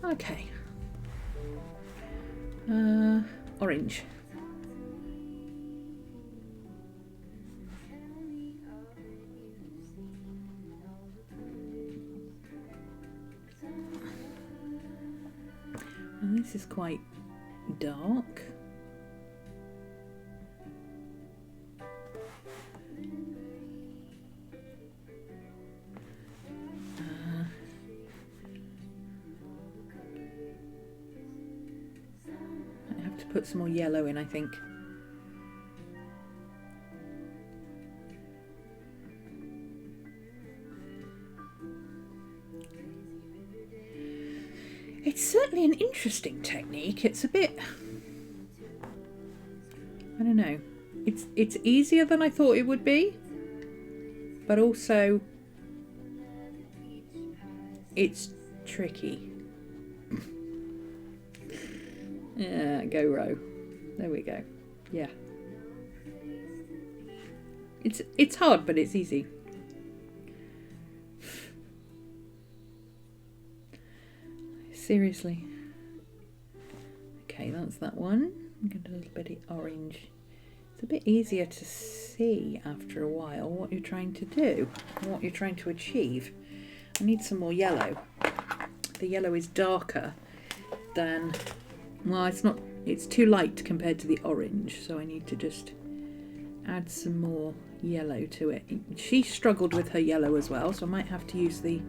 Okay. Orange. And this is quite dark. Put some more yellow in, I think. It's certainly an interesting technique. It's a bit, I don't know. It's easier than I thought it would be, but also it's tricky. Yeah, go Ro. There we go. Yeah. It's hard, but it's easy. Seriously. Okay, that's that one. I'm going to do a little bit of orange. It's a bit easier to see after a while what you're trying to do, what you're trying to achieve. I need some more yellow. The yellow is darker than... Well, it's too light compared to the orange, so I need to just add some more yellow to it. She struggled with her yellow as well, so I might have to use the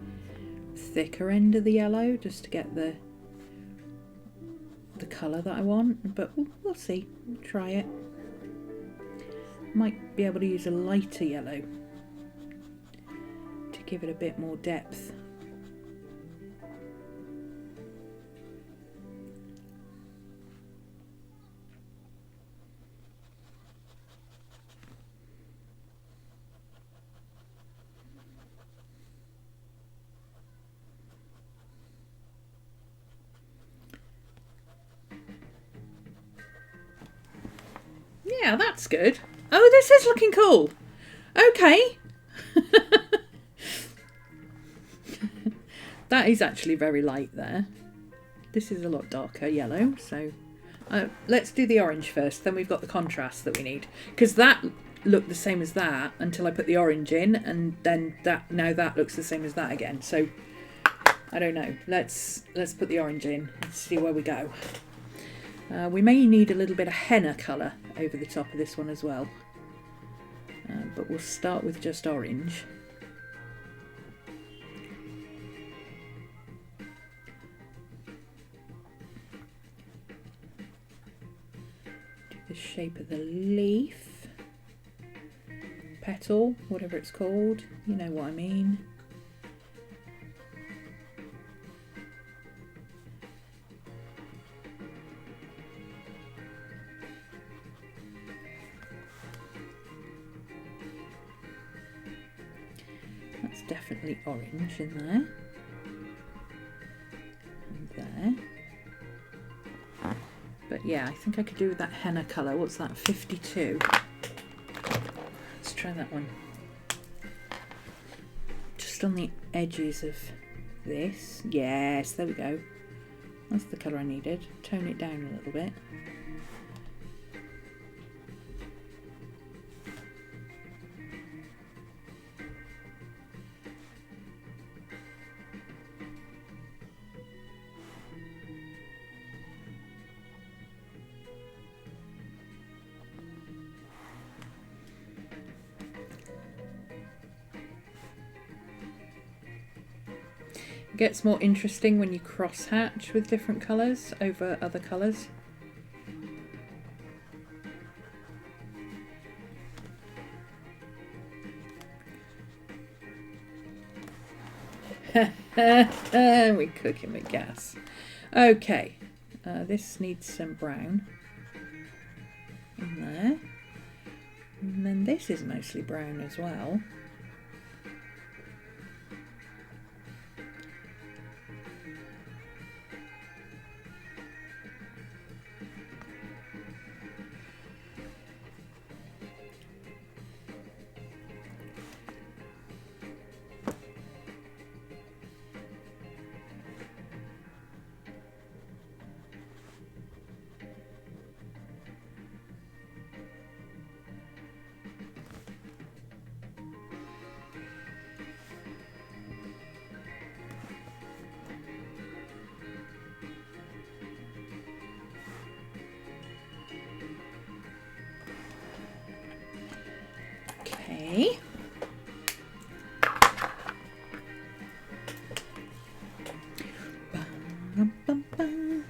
thicker end of the yellow just to get the colour that I want, but we'll see. We'll try it. Might be able to use a lighter yellow to give it a bit more depth. Yeah, that's good. Oh, this is looking cool. Okay. That is actually very light there. This is a lot darker yellow, so let's do the orange first, then we've got the contrast that we need. Because that looked the same as that until I put the orange in, and then now that looks the same as that again. So, I don't know. Let's put the orange in and see where we go. We may need a little bit of henna colour over the top of this one as well. But we'll start with just orange. Do the shape of the leaf, petal, whatever it's called, you know what I mean. Definitely orange in there and there, but yeah, I think I could do with that henna colour. What's that, 52? Let's try that one just on the edges of this. Yes, there we go. That's the colour I needed. Tone it down a little bit. It gets more interesting when you cross hatch with different colours over other colours. We're cooking with gas. Okay, this needs some brown in there. And then this is mostly brown as well. Okay. Bum, bum, bum.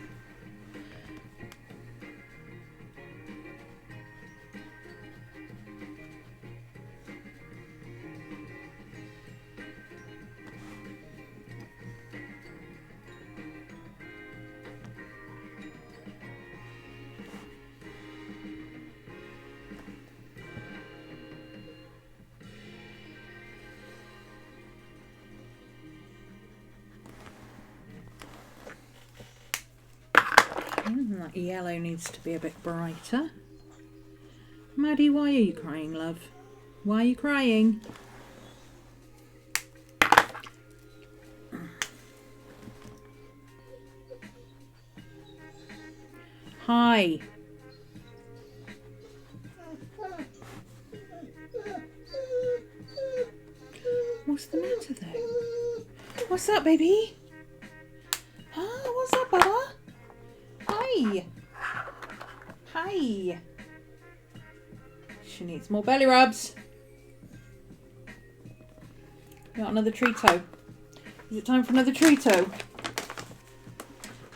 That yellow needs to be a bit brighter. Maddie, why are you crying, love? Why are you crying? Hi. What's the matter though? What's that, baby? Huh? What's that, Baba? Hi. Hi. She needs more belly rubs. You got another Treato? Is it time for another Treato?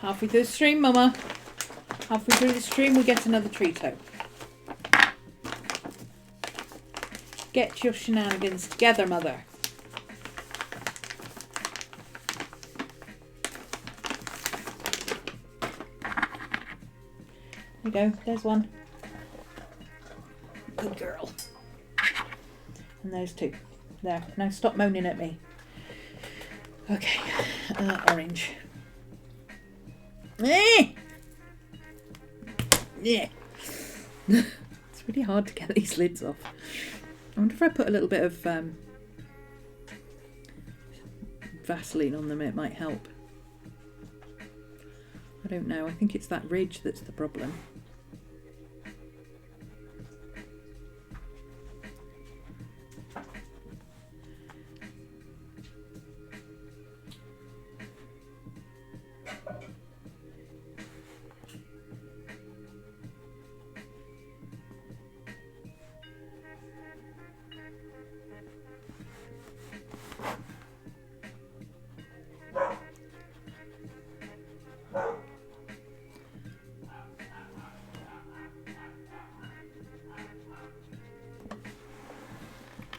Halfway through the stream, Mama. Halfway through the stream, we get another Treato. Get your shenanigans together, Mother. There you go, there's one. Good girl. And those two. There, now stop moaning at me. Okay, orange. Eh! Yeah. It's really hard to get these lids off. I wonder if I put a little bit of Vaseline on them, it might help. I don't know, I think it's that ridge that's the problem.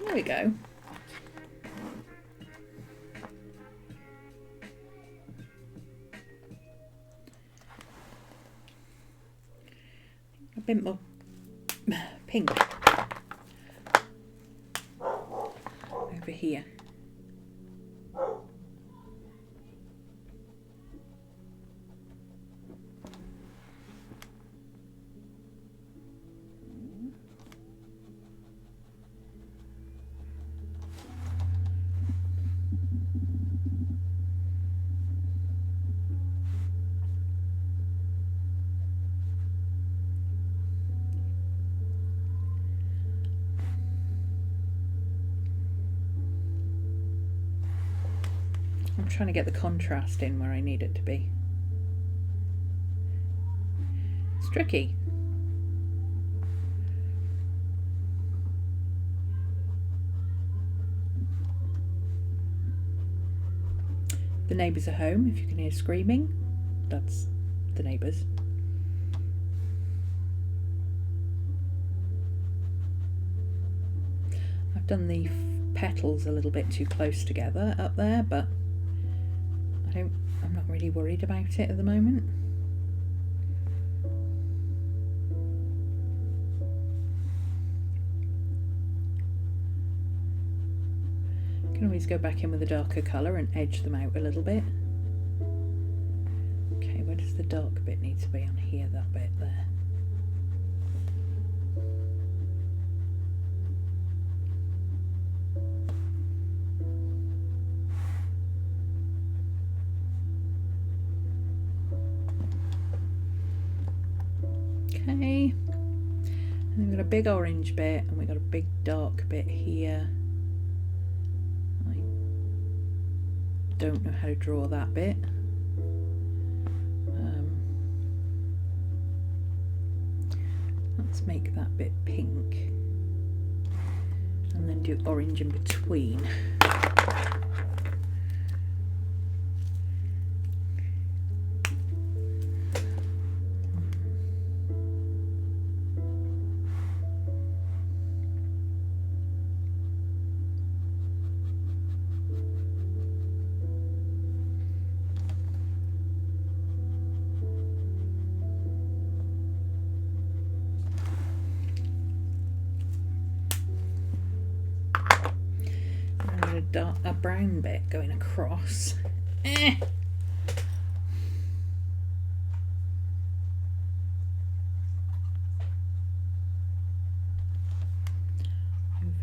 There we go. A bit more pink over here. I'm trying to get the contrast in where I need it to be. It's tricky. The neighbours are home. If you can hear screaming, that's the neighbours. I've done the petals a little bit too close together up there, but I'm not really worried about it at the moment. You can always go back in with a darker colour and edge them out a little bit. Okay, where does the dark bit need to be on here? That bit there. Okay, and we've got a big orange bit and we've got a big dark bit here. I don't know how to draw that bit. Let's make that bit pink and then do orange in between. A brown bit going across. Over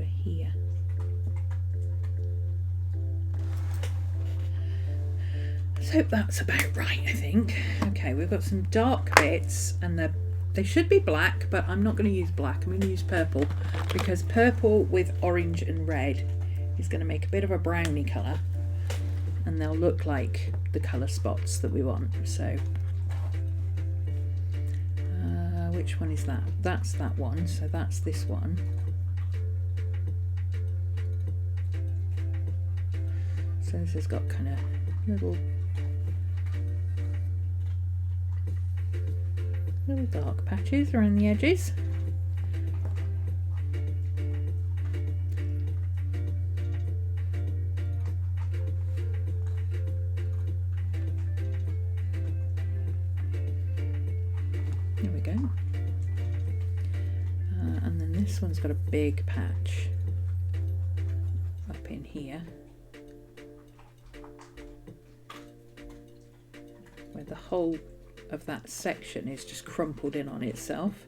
here. Let's hope that's about right, I think. Okay, we've got some dark bits and they should be black, but I'm not going to use black. I'm going to use purple because purple with orange and red is going to make a bit of a browny colour and they'll look like the colour spots that we want. So which one is that? That's that one, so that's this one. So this has got kind of little dark patches around the edges. There we go. And then this one's got a big patch up in here where the whole of that section is just crumpled in on itself.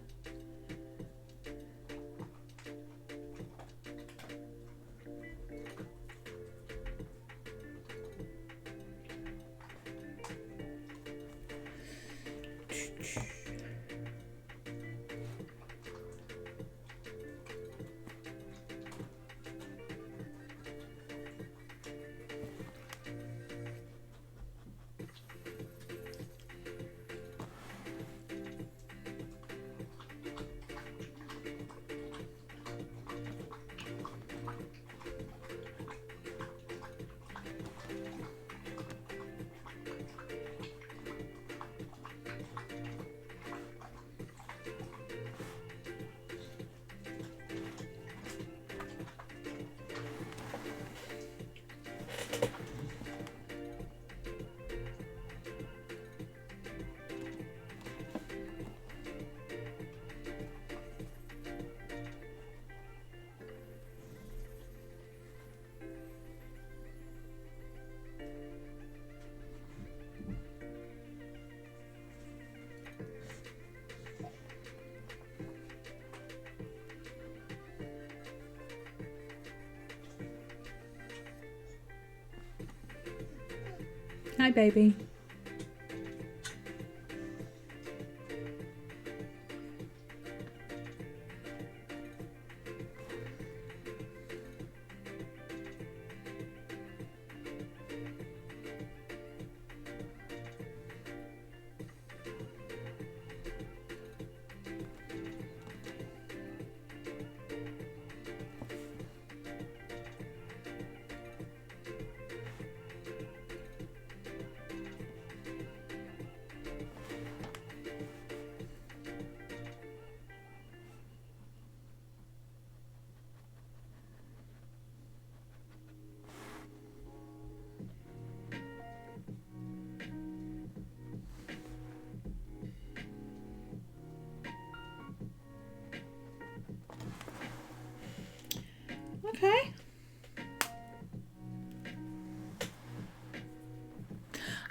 Hi, baby.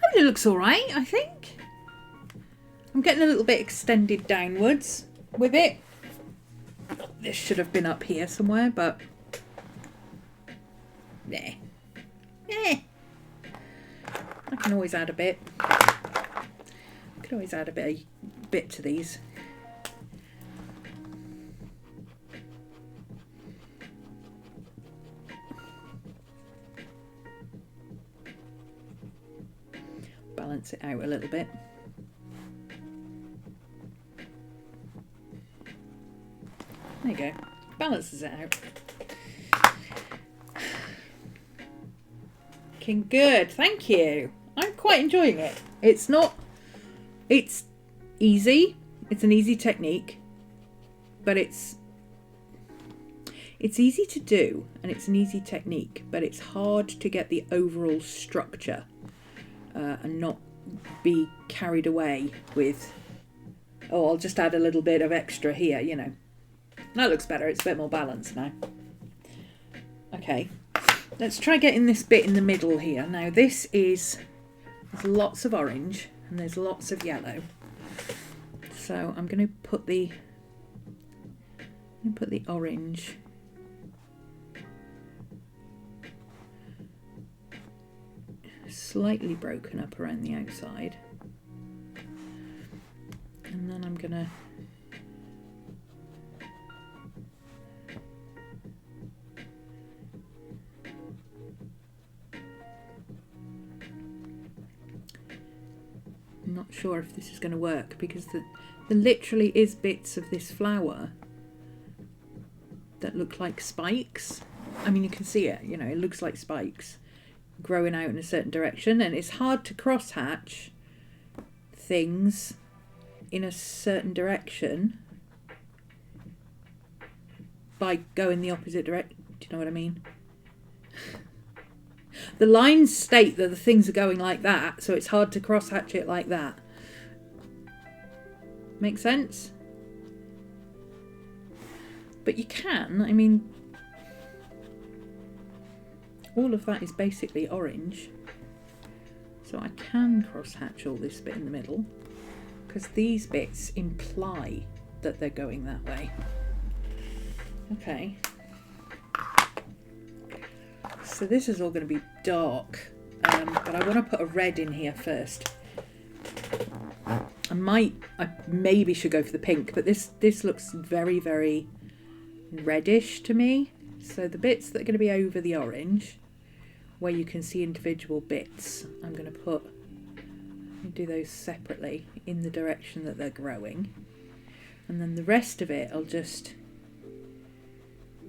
Oh, it looks all right, I think. I'm getting a little bit extended downwards with it. This should have been up here somewhere, but yeah. I can always add a bit. I can always add a bit to these. Balance it out a little bit. There you go. Balances it out. Looking good. Thank you. I'm quite enjoying it. It's easy. It's an easy technique, but it's easy to do and it's an easy technique, but it's hard to get the overall structure and not be carried away with, oh, I'll just add a little bit of extra here, you know. That looks better. It's a bit more balanced now. Okay, let's try getting this bit in the middle here. Now there's lots of orange and there's lots of yellow. So I'm going to put the orange slightly broken up around the outside, and then I'm going to not sure if this is going to work because there literally is bits of this flower that look like spikes. I mean, you can see it, you know, it looks like spikes growing out in a certain direction, and it's hard to cross hatch things in a certain direction by going the opposite direction. Do you know what I mean? The lines state that the things are going like that, so it's hard to cross hatch it like that. Make sense? But you can, I mean, all of that is basically orange, so I can cross hatch all this bit in the middle because these bits imply that they're going that way. Okay, so this is all going to be dark, but I want to put a red in here first. I maybe should go for the pink, but this looks very, very reddish to me. So the bits that are going to be over the orange, where you can see individual bits, I'm going to do those separately in the direction that they're growing, and then the rest of it I'll just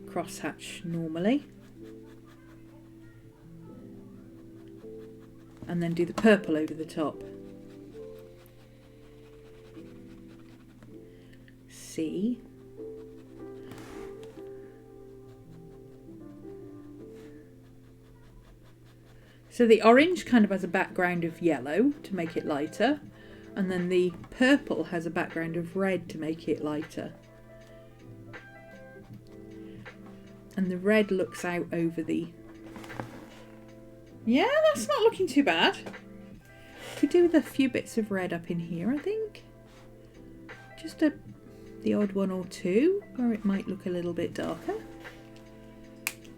cross hatch normally, and then do the purple over the top. See? So the orange kind of has a background of yellow to make it lighter, and then the purple has a background of red to make it lighter. And the red looks out over the... Yeah, that's not looking too bad. Could do with a few bits of red up in here, I think. Just the odd one or two where it might look a little bit darker.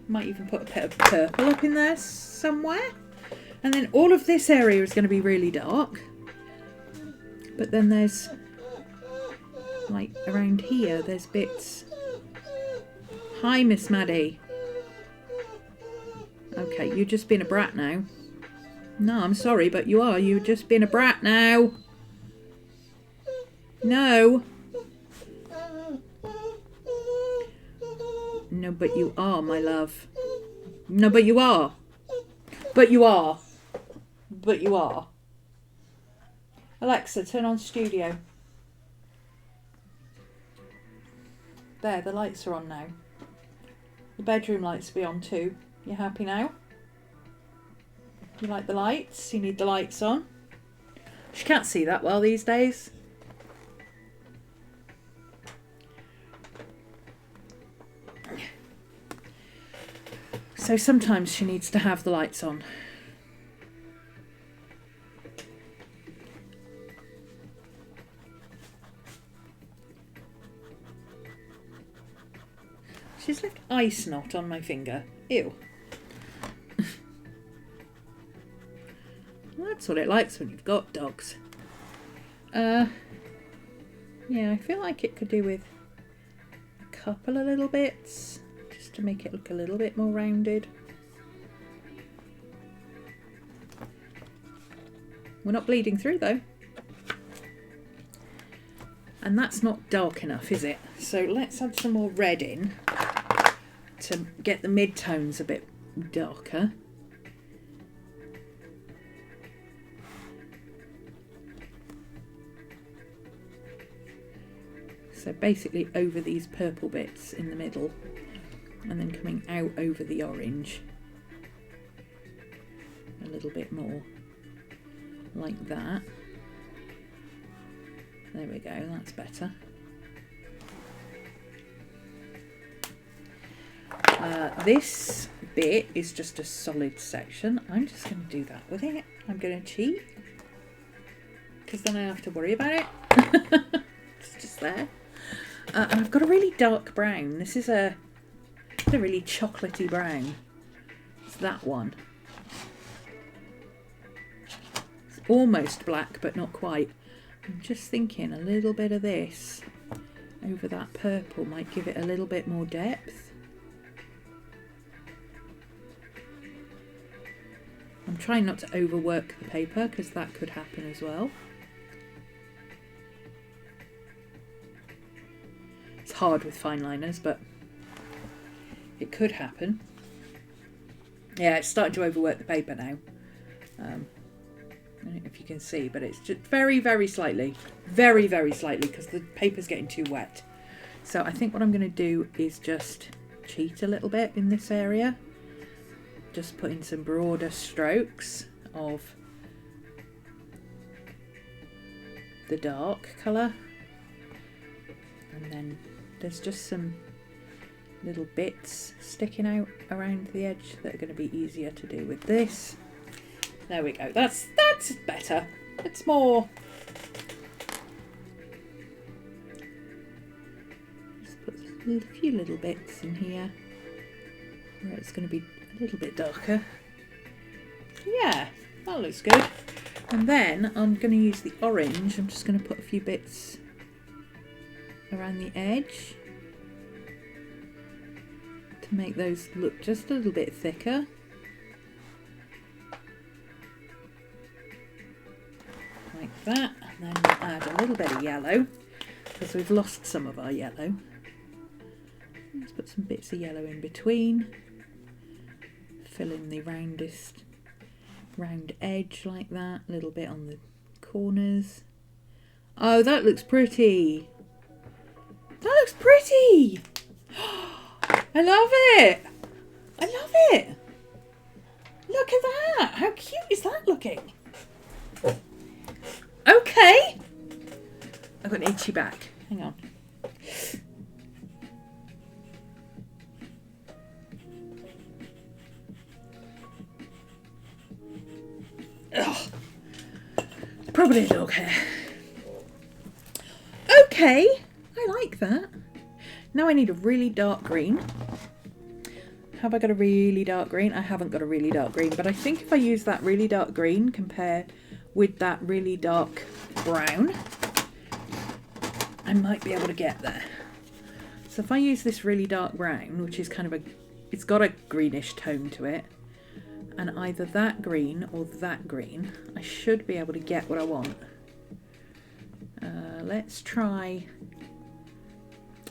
Might even put a bit of purple up in there somewhere. And then all of this area is going to be really dark. But then there's, like around here, there's bits. Hi, Miss Maddie. Okay, you're just being a brat now. No, I'm sorry, but you are. You're just being a brat now. No. No, but you are, my love. No, but you are. But you are. But you are. Alexa, turn on studio. There, the lights are on now. The bedroom lights will be on too. You happy now? You like the lights? You need the lights on? She can't see that well these days. So sometimes she needs to have the lights on. She's left eye snot on my finger. Ew. Well, that's what it likes when you've got dogs. Yeah, I feel like it could do with a couple of little bits, just to make it look a little bit more rounded. We're not bleeding through though. And that's not dark enough, is it? So let's add some more red in to get the mid-tones a bit darker. So basically over these purple bits in the middle and then coming out over the orange a little bit more like that. There we go, that's better. This bit is just a solid section. I'm just going to do that with it. I'm going to cheat because then I don't have to worry about it. It's just there. And I've got a really dark brown. This is a really chocolatey brown. It's that one. It's almost black, but not quite. I'm just thinking a little bit of this over that purple might give it a little bit more depth. I'm trying not to overwork the paper because that could happen as well. It's hard with fine liners, but it could happen. Yeah, it's starting to overwork the paper now. I don't know if you can see, but it's just very, very slightly, very, very slightly, because the paper's getting too wet. So I think what I'm going to do is just cheat a little bit in this area. Just put in some broader strokes of the dark colour. And then there's just some little bits sticking out around the edge that are going to be easier to do with this. There we go. That's better. It's more. Just put a few little bits in here where it's going to be a little bit darker. Yeah, that looks good. And then I'm going to use the orange. I'm just going to put a few bits around the edge to make those look just a little bit thicker. Like that, and then we'll add a little bit of yellow because we've lost some of our yellow. Let's put some bits of yellow in between, fill in the round edge like that, a little bit on the corners. Oh, that looks pretty. That looks pretty. I love it. I love it. Look at that. How cute is that looking? Okay. I've got an itchy back. Hang on. Ugh. Probably dog hair. Okay. I like that. Now I need a really dark green. Have I got a really dark green? I haven't got a really dark green, but I think if I use that really dark green compared with that really dark brown, I might be able to get there. So if I use this really dark brown, which is kind of it's got a greenish tone to it, and either that green or that green, I should be able to get what I want. Let's try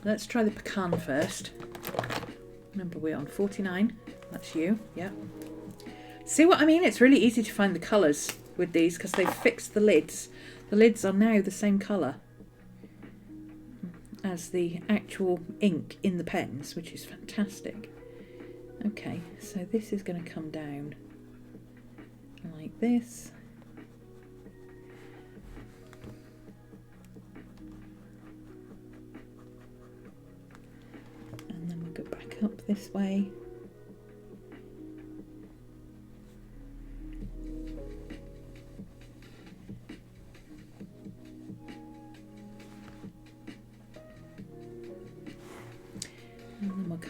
the pecan first. What number are we on? 49. That's you. Yeah. See what I mean? It's really easy to find the colours with these because they've fixed the lids. The lids are now the same colour as the actual ink in the pens, which is fantastic. Okay, so this is going to come down like this. And then we'll go back up this way.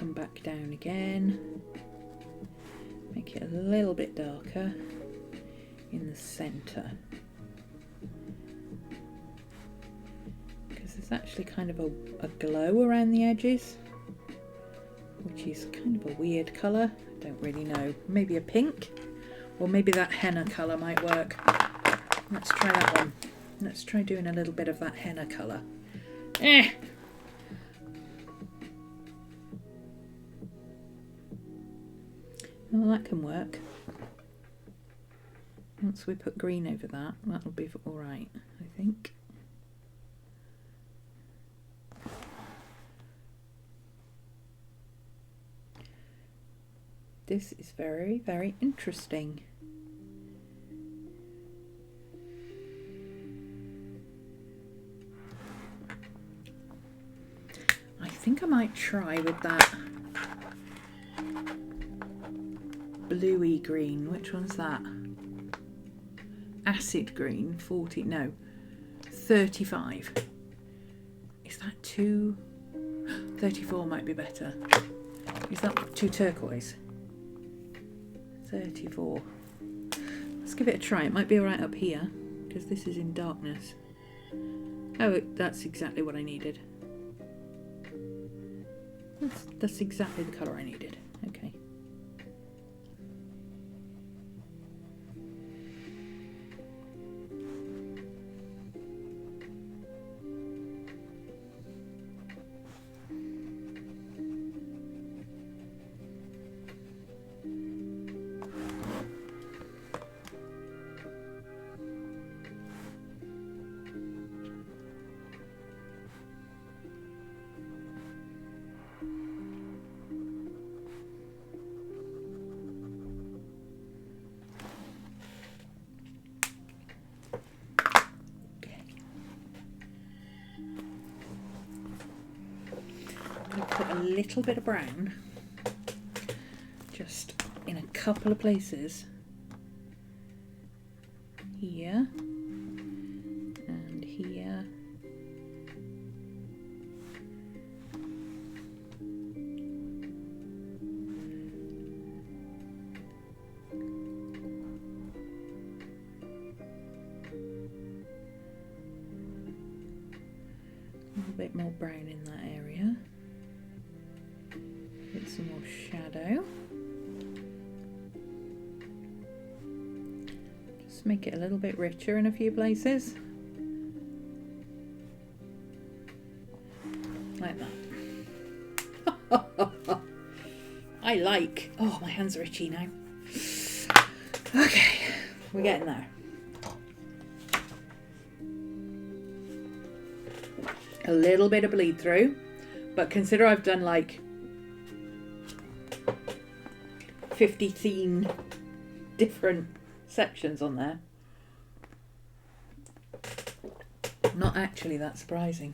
come back down again. Make it a little bit darker in the centre. Because there's actually kind of a glow around the edges, which is kind of a weird colour. I don't really know. Maybe a pink? Or maybe that henna colour might work. Let's try that one. Let's try doing a little bit of that henna colour. Well, that can work. Once we put green over that, that'll be alright, I think. This is very, very interesting. I think I might try with that bluey green. Which one's that? Acid green, 40, no, 35. Is that too? 34 might be better. Is that too turquoise? 34. Let's give it a try. It might be alright up here, because this is in darkness. Oh, that's exactly what I needed. That's exactly the colour I needed. Okay. Put a little bit of brown just in a couple of places here and here. A little bit more brown in that area. Get some more shadow. Just make it a little bit richer in a few places. Like that. I like. Oh, my hands are itchy now. Okay, we're getting there. A little bit of bleed through, but consider I've done like 50 different sections on there. Not actually that surprising.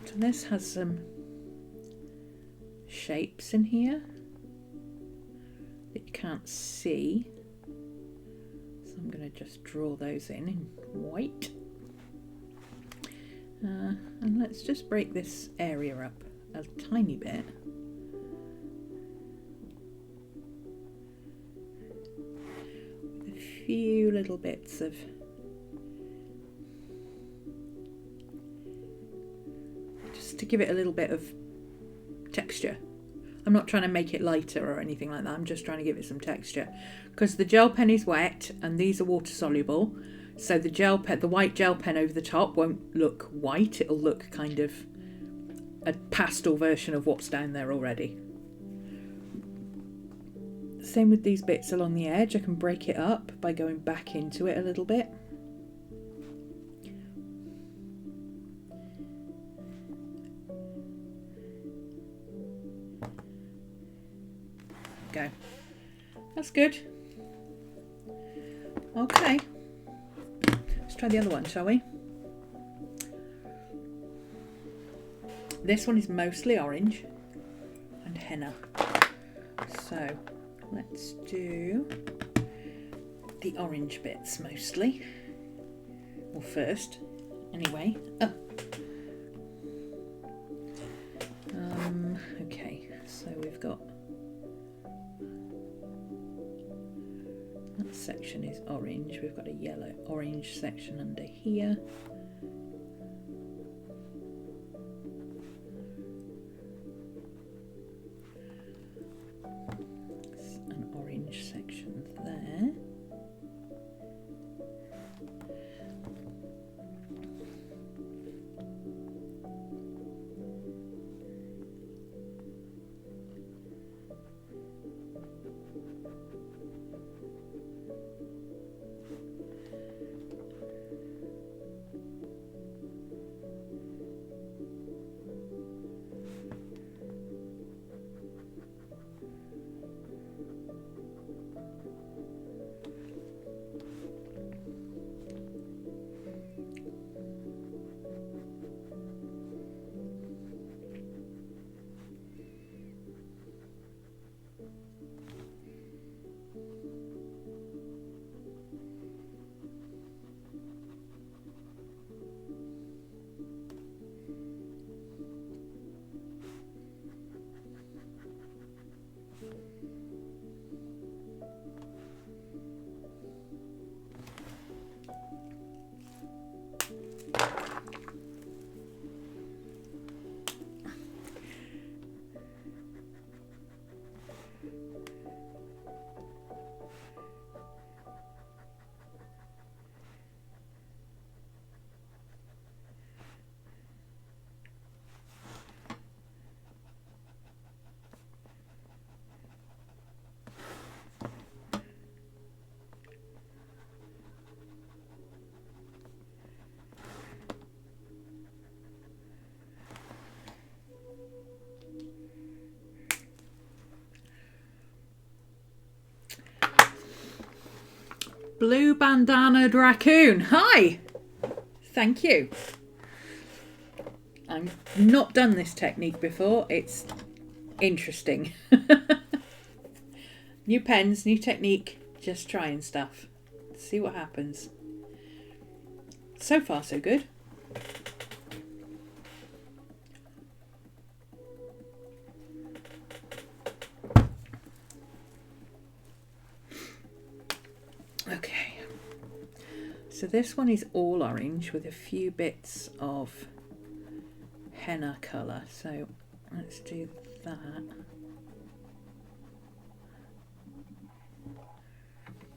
So this has some shapes in here that you can't see. So I'm going to just draw those in white. And let's just break this area up a tiny bit. With a few little bits of just to give it a little bit of texture. I'm not trying to make it lighter or anything like that. I'm just trying to give it some texture because the gel pen is wet and these are water soluble. So the gel pen, the white gel pen over the top won't look white. It'll look kind of a pastel version of what's down there already. Same with these bits along the edge. I can break it up by going back into it a little bit. Go. That's good. Okay. Let's try the other one, shall we? This one is mostly orange and henna. So let's do the orange bits mostly. or first, anyway. Oh. Okay, so we've got that section is orange. We've got a yellow orange section under here. An orange section there. Blue bandanaed raccoon. Hi. Thank you. I've not done this technique before. It's interesting. New pens, new technique. Just trying stuff. See what happens. So far, so good. Okay, so this one is all orange with a few bits of henna colour. So let's do that.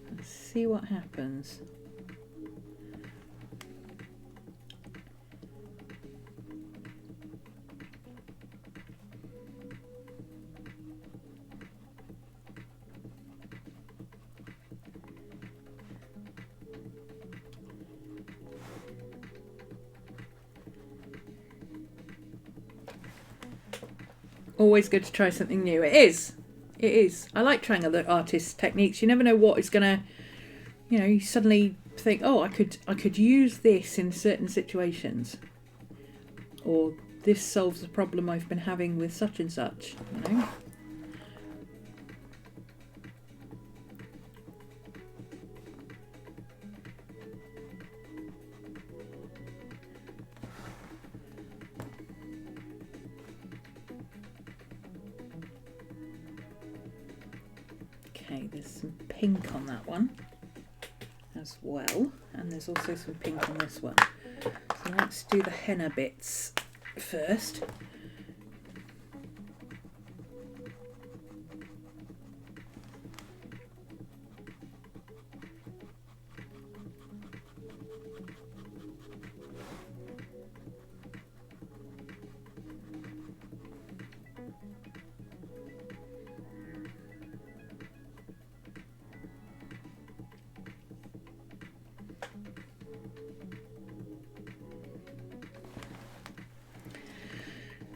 Let's see what happens. Always good to try something new. It is. It is. I like trying other artists' techniques. You never know what is going to, you know, you suddenly think, oh, I could use this in certain situations. Or this solves the problem I've been having with such and such, you know. Okay, there's some pink on that one as well, and there's also some pink on this one. So let's do the henna bits first.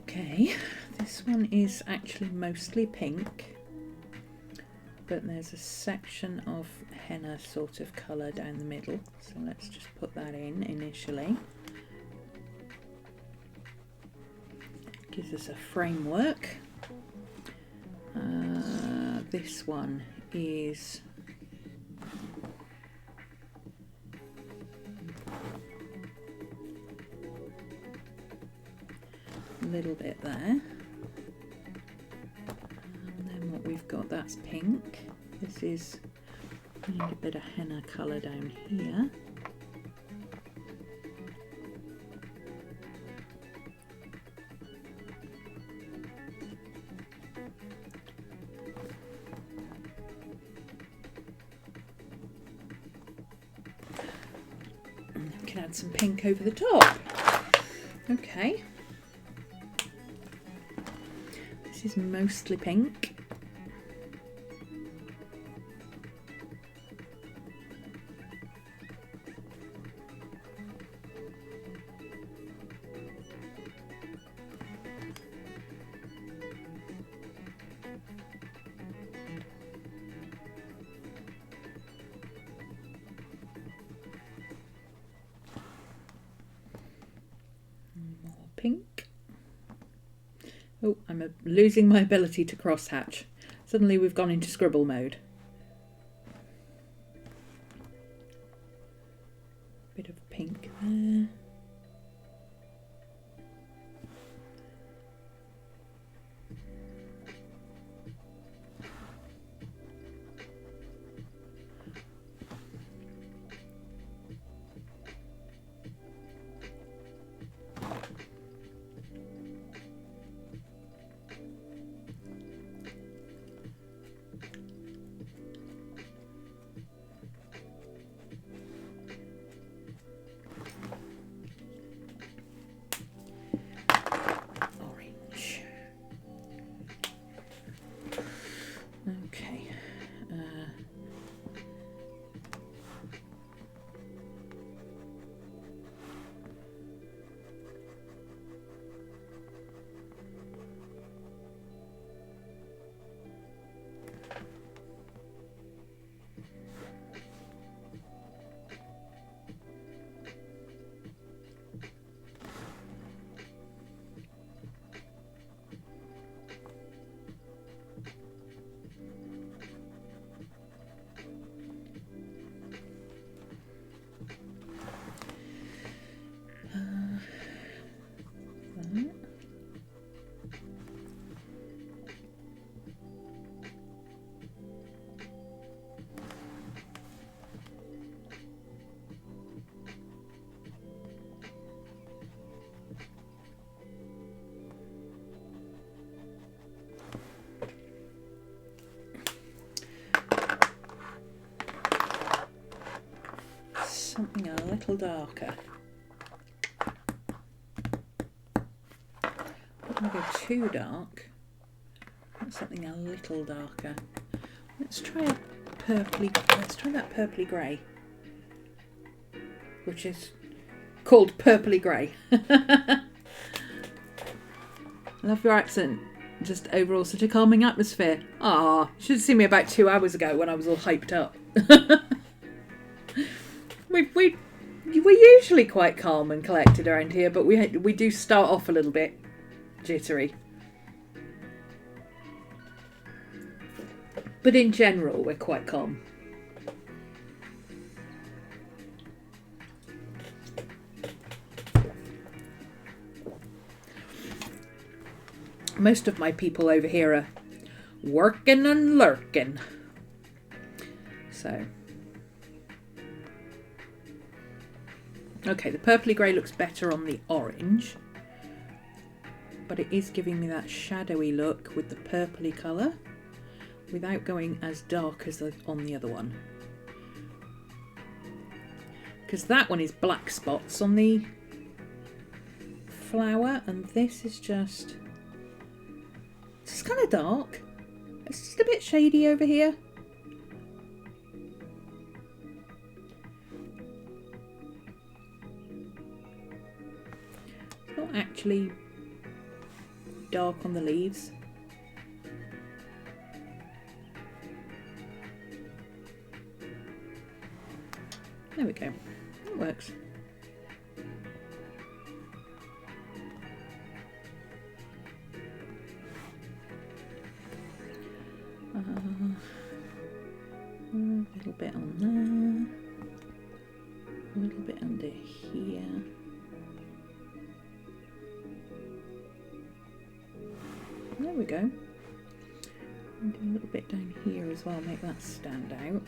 Okay, this one is actually mostly pink, but there's a section of henna sort of colour down the middle, so let's just put that in initially. Gives us a framework. This one is little bit there. And then what we've got, that's pink. This is a bit of henna colour down here. And we can add some pink over the top. Okay. This is mostly pink. More pink. Oh, I'm losing my ability to crosshatch. Suddenly we've gone into scribble mode. Bit of pink there. Okay. Something a little darker. Don't go too dark. Want something a little darker. Let's try a purpley. Let's try that purpley grey, which is called purpley grey. I love your accent. Just overall such a calming atmosphere. Ah, you should have seen me about 2 hours ago when I was all hyped up. We're usually quite calm and collected around here, but we do start off a little bit jittery. But in general, we're quite calm. Most of my people over here are working and lurking. So... okay, the purpley grey looks better on the orange, but it is giving me that shadowy look with the purpley colour without going as dark as on the other one. Because that one is black spots on the flower and this is just kind of dark. It's just a bit shady over here. Not actually dark on the leaves. There we go. It works. A little bit on there. A little bit under here. There we go. And do a little bit down here as well, make that stand out.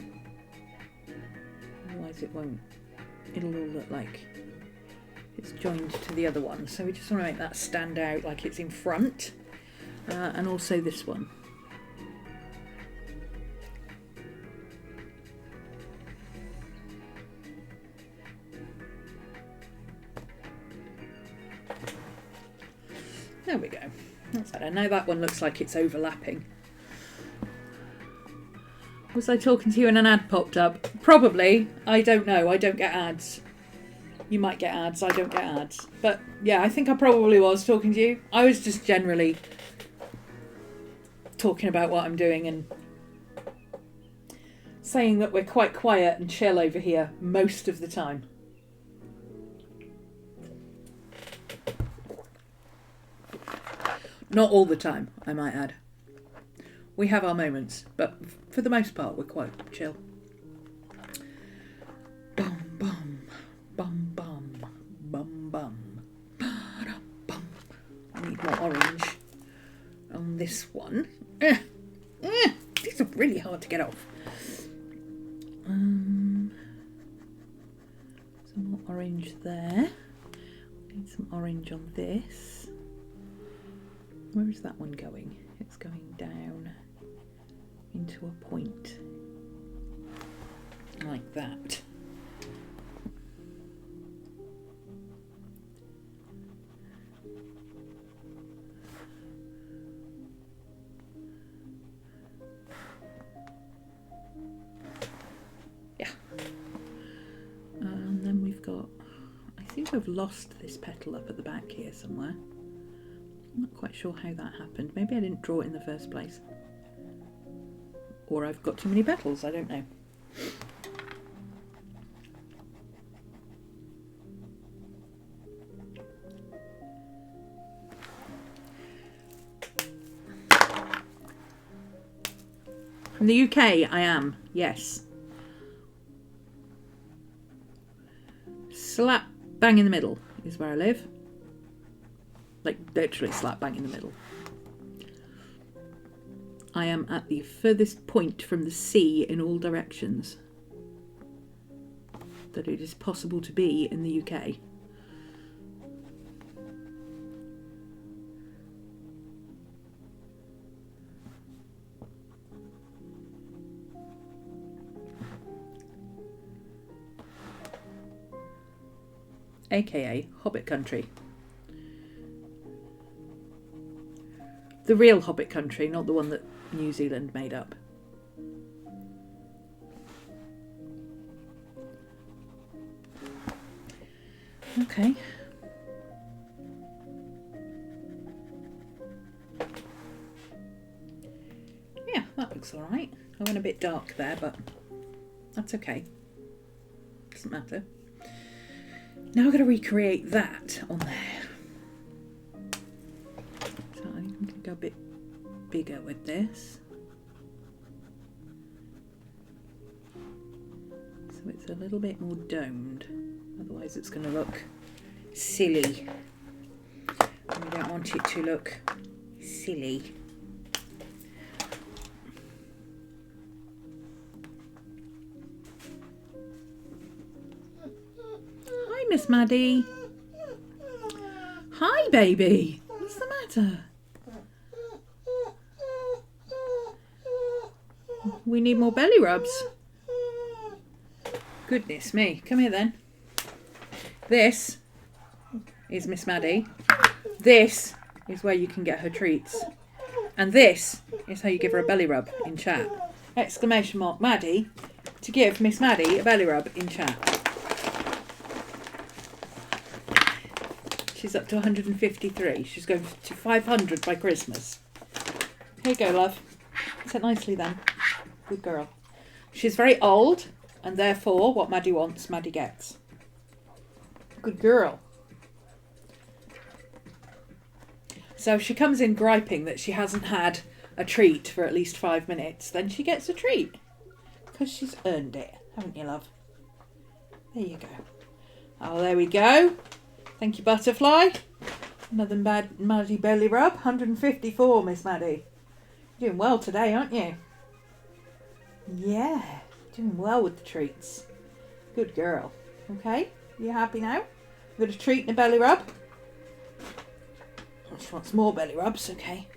Otherwise it won't, it'll all look like it's joined to the other one. So we just want to make that stand out like it's in front. And also this one. There we go. That's better. Now that one looks like it's overlapping. Was I talking to you and an ad popped up? Probably. I don't know. I don't get ads. You might get ads. I don't get ads. But yeah, I think I probably was talking to you. I was just generally talking about what I'm doing and saying that we're quite quiet and chill over here most of the time. Not all the time, I might add. We have our moments, but for the most part, we're quite chill. Bum, bum, bum, bum, bum, bum, bum. I need more orange on this one. These are really hard to get off. Some more orange there. Need some orange on this. Where is that one going? It's going down into a point. Like that. Yeah. And then we've got, I think I've lost this petal up at the back here somewhere. I'm not quite sure how that happened. Maybe I didn't draw it in the first place. Or I've got too many petals, I don't know. From the UK, I am, yes. Slap bang in the middle is where I live. Like literally slap bang in the middle. I am at the furthest point from the sea in all directions that it is possible to be in the UK. AKA Hobbit Country. The real Hobbit Country, not the one that New Zealand made up. Okay. Yeah, that looks alright. I went a bit dark there, but that's okay. Doesn't matter. Now I've got to recreate that on there. Go a bit bigger with this, so it's a little bit more domed, otherwise it's going to look silly, and we don't want it to look silly. Hi Miss Maddie. Hi baby, what's the matter? We need more belly rubs. Goodness me. Come here then. This is Miss Maddie. This is where you can get her treats. And this is how you give her a belly rub in chat. Exclamation mark Maddie to give Miss Maddie a belly rub in chat. She's up to 153. She's going to 500 by Christmas. Here you go, love. Sit nicely then. Good girl. She's very old, and therefore what Maddie wants, Maddie gets. Good girl. So if she comes in griping that she hasn't had a treat for at least 5 minutes, then she gets a treat. Because she's earned it, haven't you, love? There you go. Oh, there we go. Thank you, Butterfly. Another Maddie belly rub. 154, Miss Maddie. You're doing well today, aren't you? Yeah, doing well with the treats. Good girl. Okay, you happy now? We've got a treat and a belly rub. She wants more belly rubs, okay.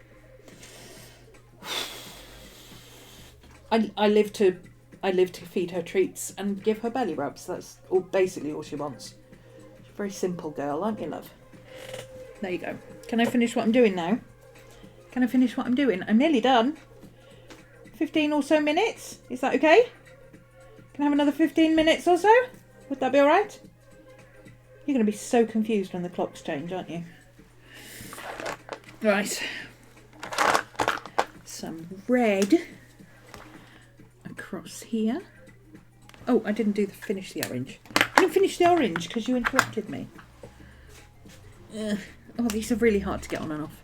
I live to feed her treats and give her belly rubs. That's basically all she wants. She's a very simple girl, aren't you, love? There you go. Can I finish what I'm doing now? Can I finish what I'm doing? I'm nearly done. 15 or so minutes. Is that okay? Can I have another 15 minutes or so? Would that be alright? You're going to be so confused when the clocks change, aren't you? Right. Some red across here. Oh, I didn't finish the orange. I didn't finish the orange because you interrupted me. Oh, these are really hard to get on and off.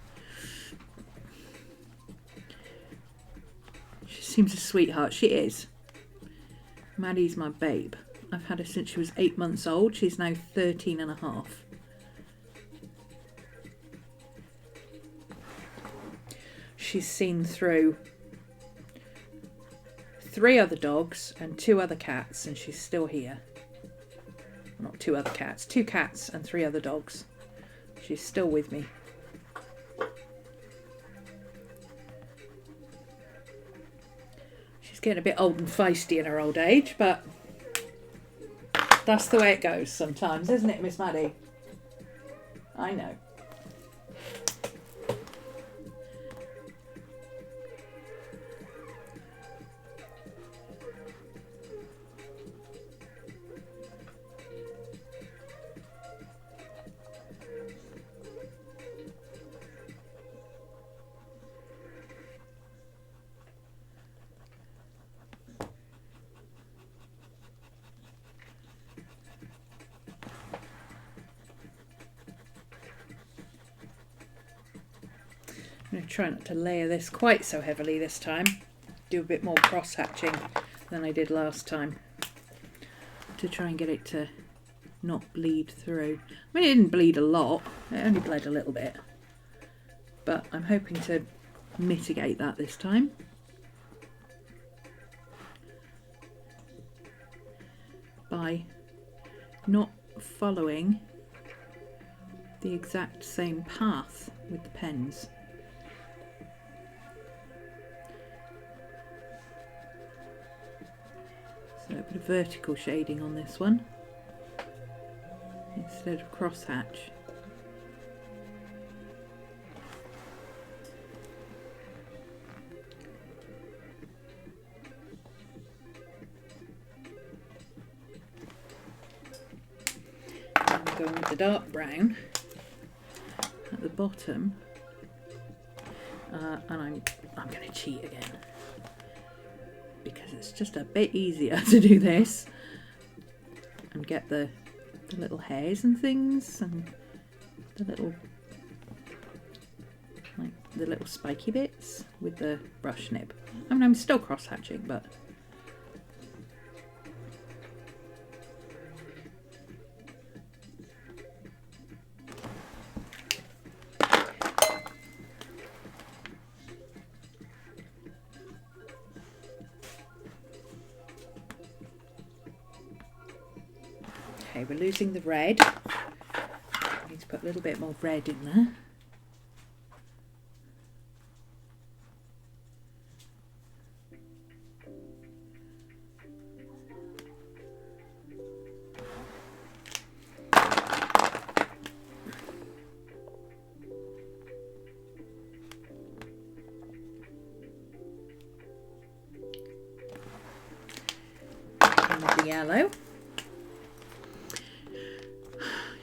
She seems a sweetheart. She is. Maddie's my babe. I've had her since she was 8 months old. She's now 13 and a half. She's seen through 3 other dogs and 2 other cats, and she's still here. Not 2 other cats, 2 cats and 3 other dogs. She's still with me. She's getting a bit old and feisty in her old age, but that's the way it goes sometimes, isn't it, Miss Maddie? I know. I'm going to try not to layer this quite so heavily this time. Do a bit more cross hatching than I did last time to try and get it to not bleed through. I mean, it didn't bleed a lot, it only bled a little bit, but I'm hoping to mitigate that this time. By not following the exact same path with the pens. So a bit of vertical shading on this one instead of crosshatch. And I'm going with the dark brown at the bottom, and I'm going to cheat again, because it's just a bit easier to do this and get the little hairs and things and the little spiky bits with the brush nib. I mean, I'm still cross hatching, but okay, we're losing the red. I need to put a little bit more red in there. And with the yellow.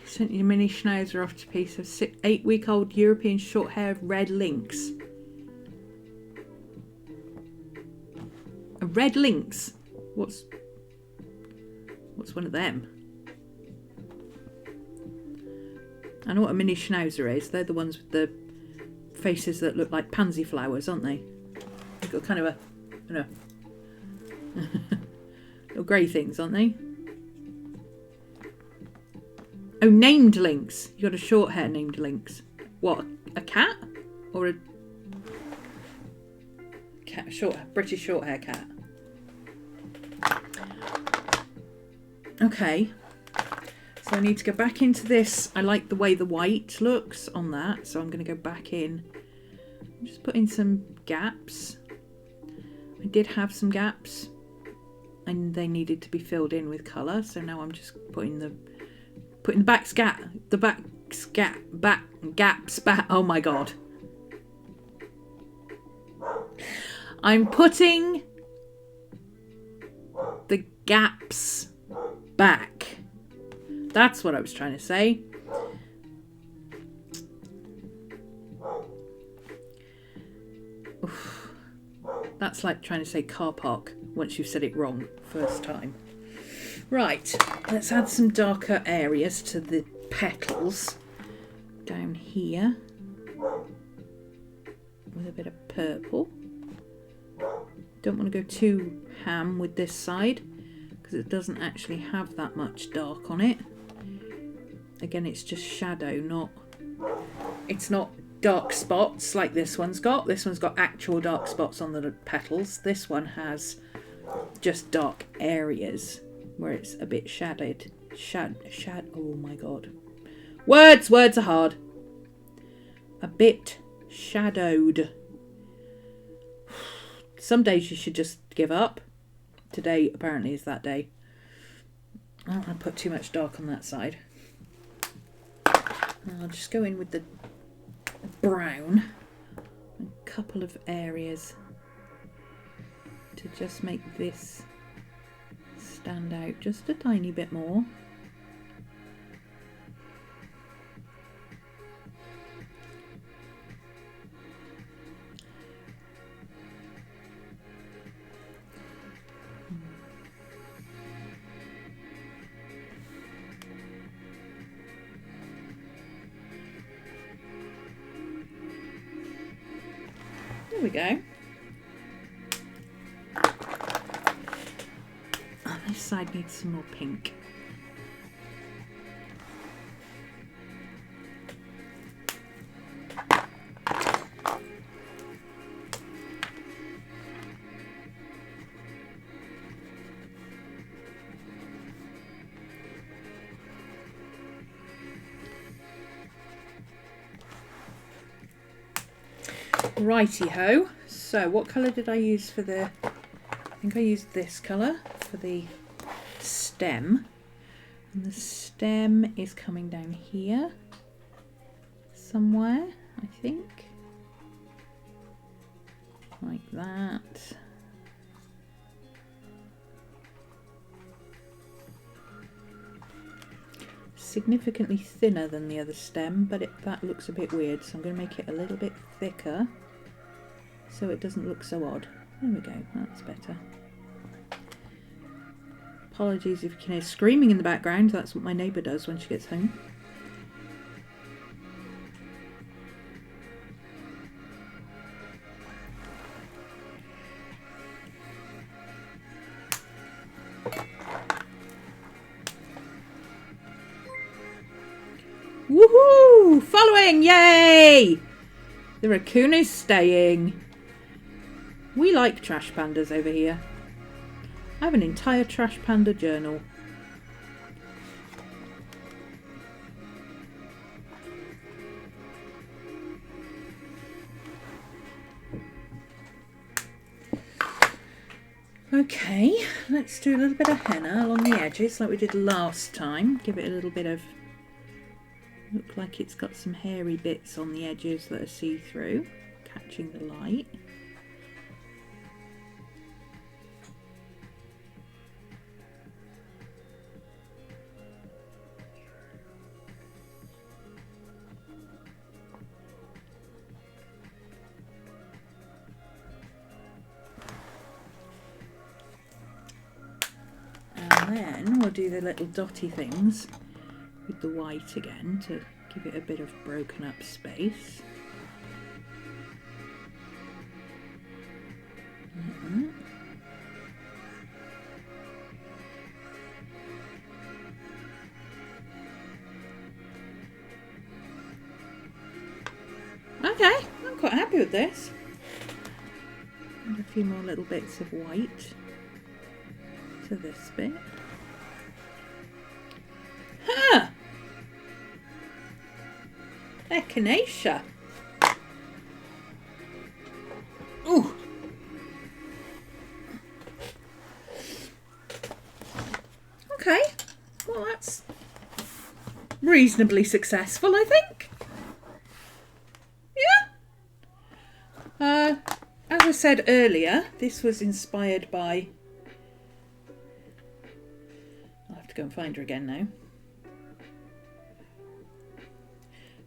Sent you a mini schnauzer off to piece of 8-week-old European short-haired red lynx. A red lynx? What's one of them? I know what a mini schnauzer is. They're the ones with the faces that look like pansy flowers, aren't they? They've got kind of a, I don't know, little grey things, aren't they? Oh, named lynx. You got a short hair named lynx. What, a cat? Or a cat, British short hair cat? Okay. So I need to go back into this. I like the way the white looks on that. So I'm going to go back in. Just put in some gaps. I did have some gaps. And they needed to be filled in with colour. So now I'm just putting the gaps back. Oh my god. I'm putting the gaps back. That's what I was trying to say. Oof. That's like trying to say car park once you've said it wrong first time. Right, let's add some darker areas to the petals down here with a bit of purple. Don't want to go too ham with this side because it doesn't actually have that much dark on it. Again, it's just shadow, it's not dark spots like this one's got. This one's got actual dark spots on the petals. This one has just dark areas where it's a bit shadowed. Oh my god. Words are hard. A bit shadowed. Some days you should just give up. Today apparently is that day. I don't want to put too much dark on that side. I'll just go in with the brown. A couple of areas to just make this stand out just a tiny bit more. There we go. Oh, this side needs some more pink. Righty-ho. So what colour did I use for the... I think I used this colour for the stem. And the stem is coming down here somewhere, I think. Like that. Significantly thinner than the other stem, but that looks a bit weird, so I'm going to make it a little bit thicker so it doesn't look so odd. There we go, that's better. Apologies if you can hear screaming in the background, that's what my neighbour does when she gets home. Woohoo! Following! Yay! The raccoon is staying. We like trash pandas over here. I have an entire trash panda journal. Okay, let's do a little bit of henna along the edges like we did last time. Give it a little bit of... Look like it's got some hairy bits on the edges that are see-through, catching the light. And then we'll do the little dotty things with the white again to give it a bit of broken up space. Like that. Okay, I'm quite happy with this. And a few more little bits of white to this bit. Huh! Echinacea. Ooh. Okay, well that's reasonably successful, I think. Yeah. As I said earlier, this was inspired by... I'll have to go and find her again now.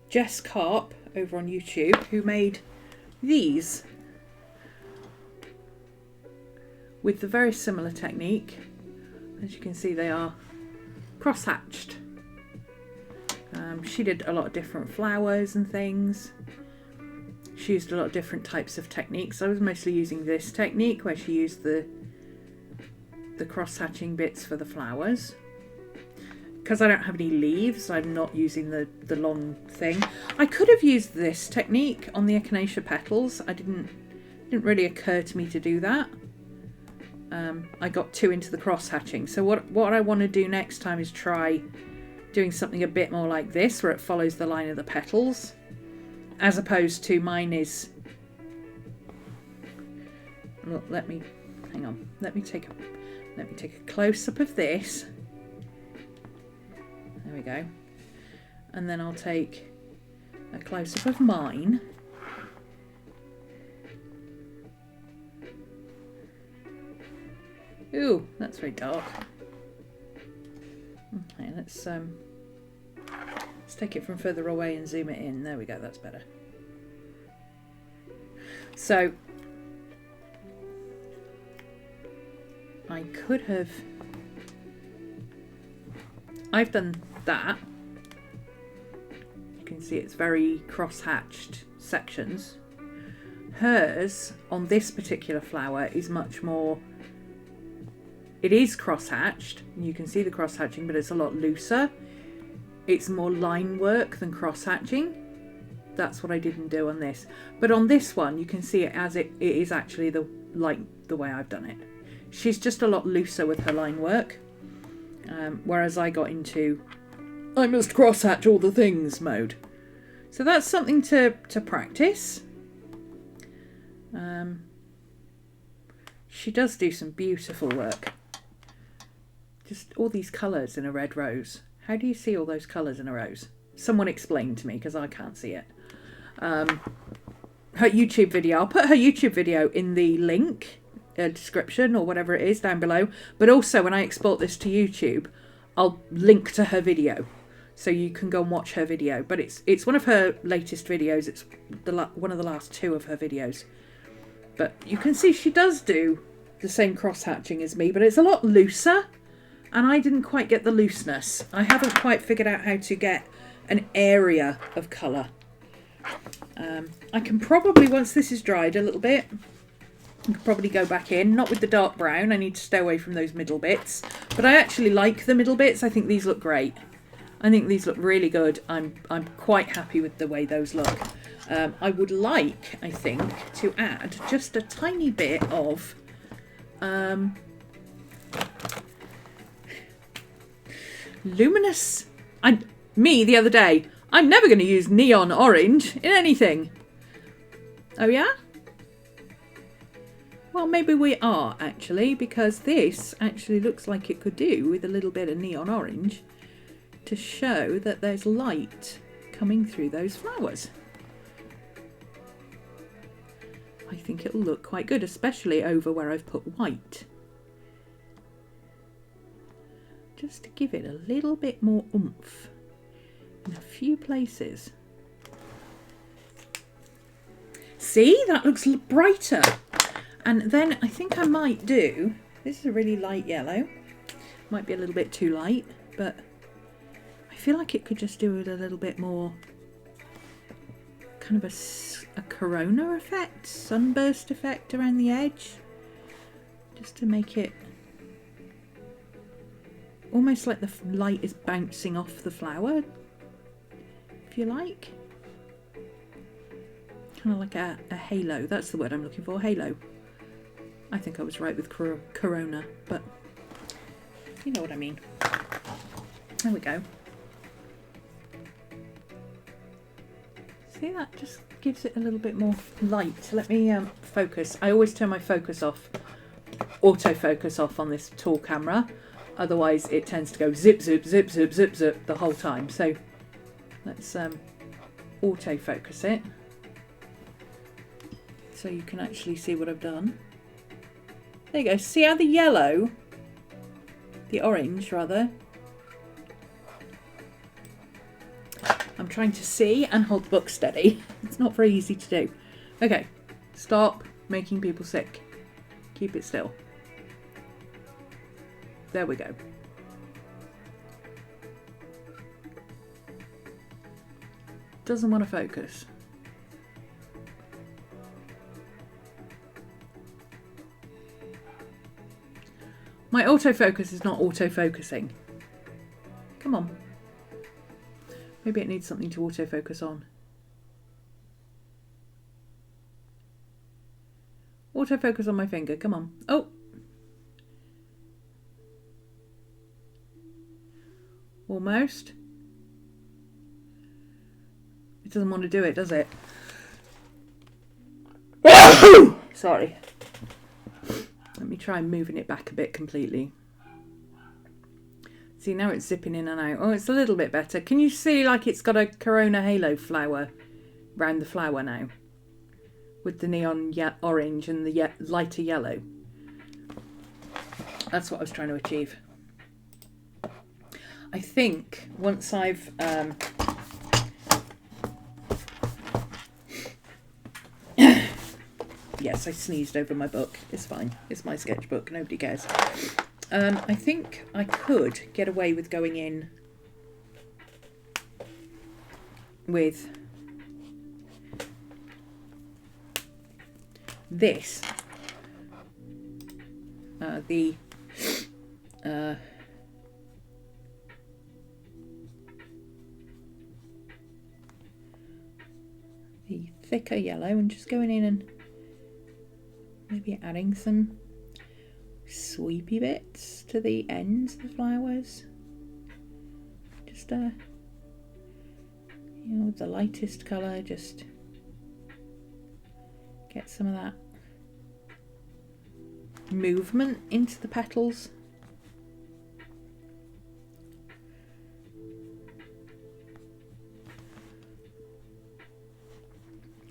Jess Carp over on YouTube, who made these with the very similar technique. As you can see, they are cross-hatched. She did a lot of different flowers and things. She used a lot of different types of techniques. I was mostly using this technique where she used the cross-hatching bits for the flowers. Because I don't have any leaves, I'm not using the long thing. I could have used this technique on the Echinacea petals. It didn't really occur to me to do that. I got too into the cross-hatching. So what I want to do next time is try doing something a bit more like this, where it follows the line of the petals, as opposed to mine is... Look, hang on. Let me take a close-up of this. There we go. And then I'll take a close-up of mine. Ooh, that's very dark. Okay, let's take it from further away and zoom it in. There we go, that's better. So I could have... I've done that. You can see it's very cross-hatched sections. Hers, on this particular flower, is much more... It is cross-hatched, and you can see the cross-hatching, but it's a lot looser. It's more line work than cross-hatching. That's what I didn't do on this. But on this one, you can see it as it is actually the way I've done it. She's just a lot looser with her line work. Whereas I got into, I must cross-hatch all the things mode. So that's something to practice. She does do some beautiful work. Just all these colours in a red rose. How do you see all those colours in a rose? Someone explain to me, because I can't see it. Her YouTube video, I'll put her YouTube video in the link description or whatever it is down below. But also when I export this to YouTube, I'll link to her video, so you can go and watch her video. But it's one of her latest videos. It's one of the last two of her videos. But you can see she does do the same cross-hatching as me, but it's a lot looser. And I didn't quite get the looseness. I haven't quite figured out how to get an area of colour. I can probably, once this is dried a little bit, I can probably go back in. Not with the dark brown. I need to stay away from those middle bits. But I actually like the middle bits. I think these look great. I think these look really good. I'm quite happy with the way those look. I would like, I think, to add just a tiny bit of... luminous. Me the other day, I'm never going to use neon orange in anything. Oh yeah? Well, maybe we are actually, because this actually looks like it could do with a little bit of neon orange to show that there's light coming through those flowers. I think it'll look quite good, especially over where I've put white. Just to give it a little bit more oomph in a few places. See, that looks brighter. And then I think I might do, this is a really light yellow, might be a little bit too light, but I feel like it could just do it a little bit more kind of a corona effect, sunburst effect around the edge, just to make it almost like the light is bouncing off the flower, if you like. Kind of like a halo. That's the word I'm looking for, halo. I think I was right with corona, but you know what I mean. There we go. See, that just gives it a little bit more light. Let me focus. I always turn my focus off, autofocus off on this tall camera. Otherwise it tends to go zip, zip, zip, zip, zip, zip the whole time. So let's autofocus it so you can actually see what I've done. There you go. See how the yellow, the orange rather, I'm trying to see and hold the book steady. It's not very easy to do. Okay, stop making people sick. Keep it still. There we go. Doesn't want to focus. My autofocus is not autofocusing. Come on. Maybe it needs something to autofocus on. Autofocus on my finger, come on. Oh! Almost. It doesn't want to do it, does it? Sorry. Let me try moving it back a bit completely. See, now it's zipping in and out. Oh, it's a little bit better. Can you see like it's got a Corona halo flower round the flower now? With the neon orange and the lighter yellow. That's what I was trying to achieve. I think once I've... Yes, I sneezed over my book. It's fine. It's my sketchbook. Nobody cares. I think I could get away with going in with this. The thicker yellow and just going in and maybe adding some sweepy bits to the ends of the flowers. Just you know, with the lightest colour, just get some of that movement into the petals.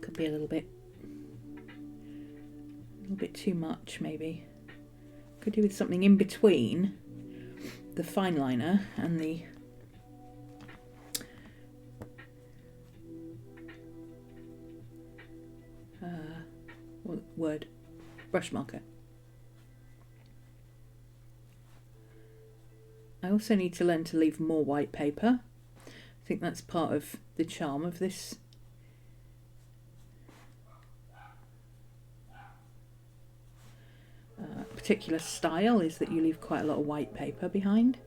Could be a little bit too much, maybe. Could do with something in between the fine liner and the brush marker. I also need to learn to leave more white paper. I think that's part of the charm of this particular style, is that you leave quite a lot of white paper behind.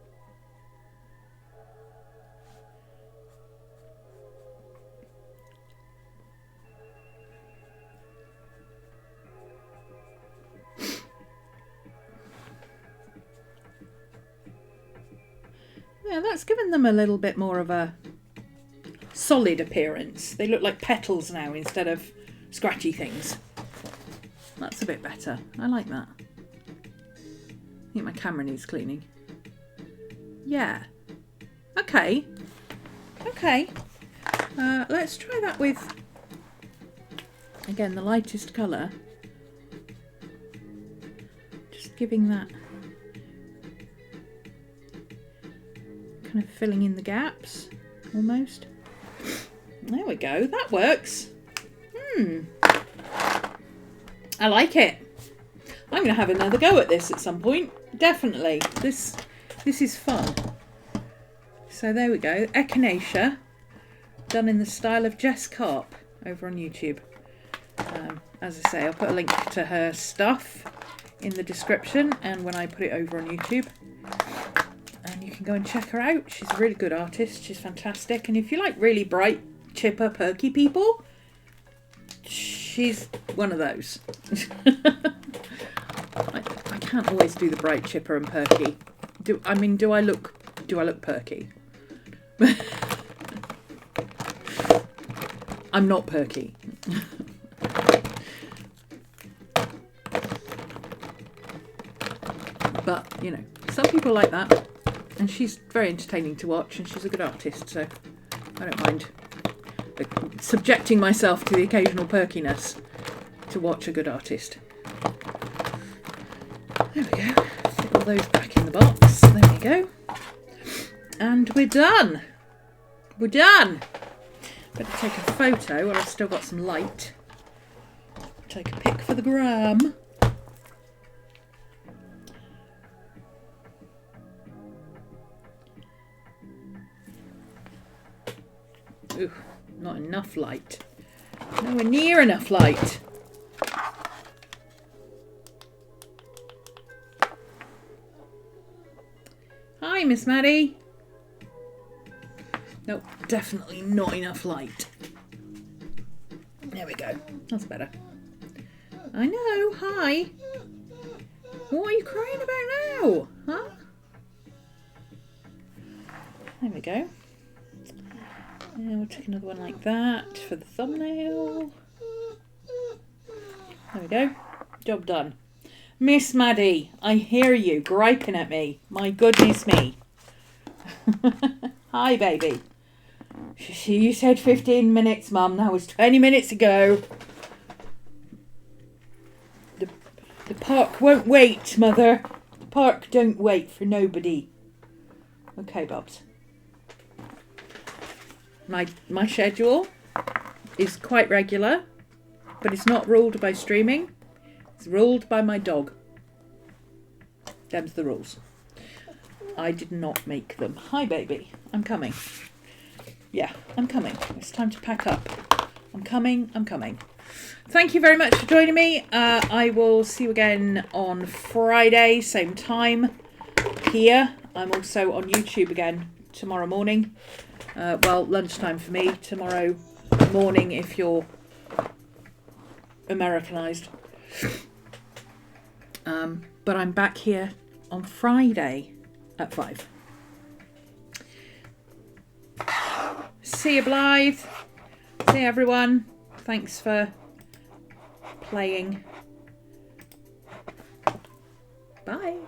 Yeah, that's given them a little bit more of a solid appearance. They look like petals now instead of scratchy things. That's a bit better. I like that. I think my camera needs cleaning. Yeah. Okay. Okay. Let's try that with, again, the lightest colour. Just giving that, kind of filling in the gaps, almost. There we go. That works. I like it. I'm going to have another go at this at some point. Definitely. This is fun. So there we go. Echinacea, done in the style of Jess Carp over on YouTube. As I say, I'll put a link to her stuff in the description and when I put it over on YouTube. And you can go and check her out. She's a really good artist. She's fantastic. And if you like really bright, chipper, perky people, she's one of those. I can't always do the bright, chipper, and perky. Do I look perky? I'm not perky. But, you know, some people like that. And she's very entertaining to watch, and she's a good artist, so I don't mind subjecting myself to the occasional perkiness to watch a good artist. There we go. Stick all those back in the box. There we go. And we're done. We're done. Better take a photo while I've still got some light. Take a pic for the gram. Ooh, not enough light. Nowhere near enough light. Hi, Miss Maddie. Nope, definitely not enough light. There we go. That's better. I know. Hi. What are you crying about now? Huh? There we go. And we'll take another one like that for the thumbnail. There we go. Job done. Miss Maddie, I hear you griping at me. My goodness me. Hi, baby. You said 15 minutes, Mum. That was 20 minutes ago. The park won't wait, Mother. The park don't wait for nobody. Okay, Bobs. My schedule is quite regular, but it's not ruled by streaming. It's ruled by my dog. Them's the rules. I did not make them. Hi, baby. I'm coming. Yeah, I'm coming. It's time to pack up. I'm coming. Thank you very much for joining me. I will see you again on Friday, same time here. I'm also on YouTube again tomorrow morning. Well, lunchtime for me. Tomorrow morning if you're Americanized. But I'm back here on Friday at 5. See you, Blythe. See you, everyone. Thanks for playing. Bye.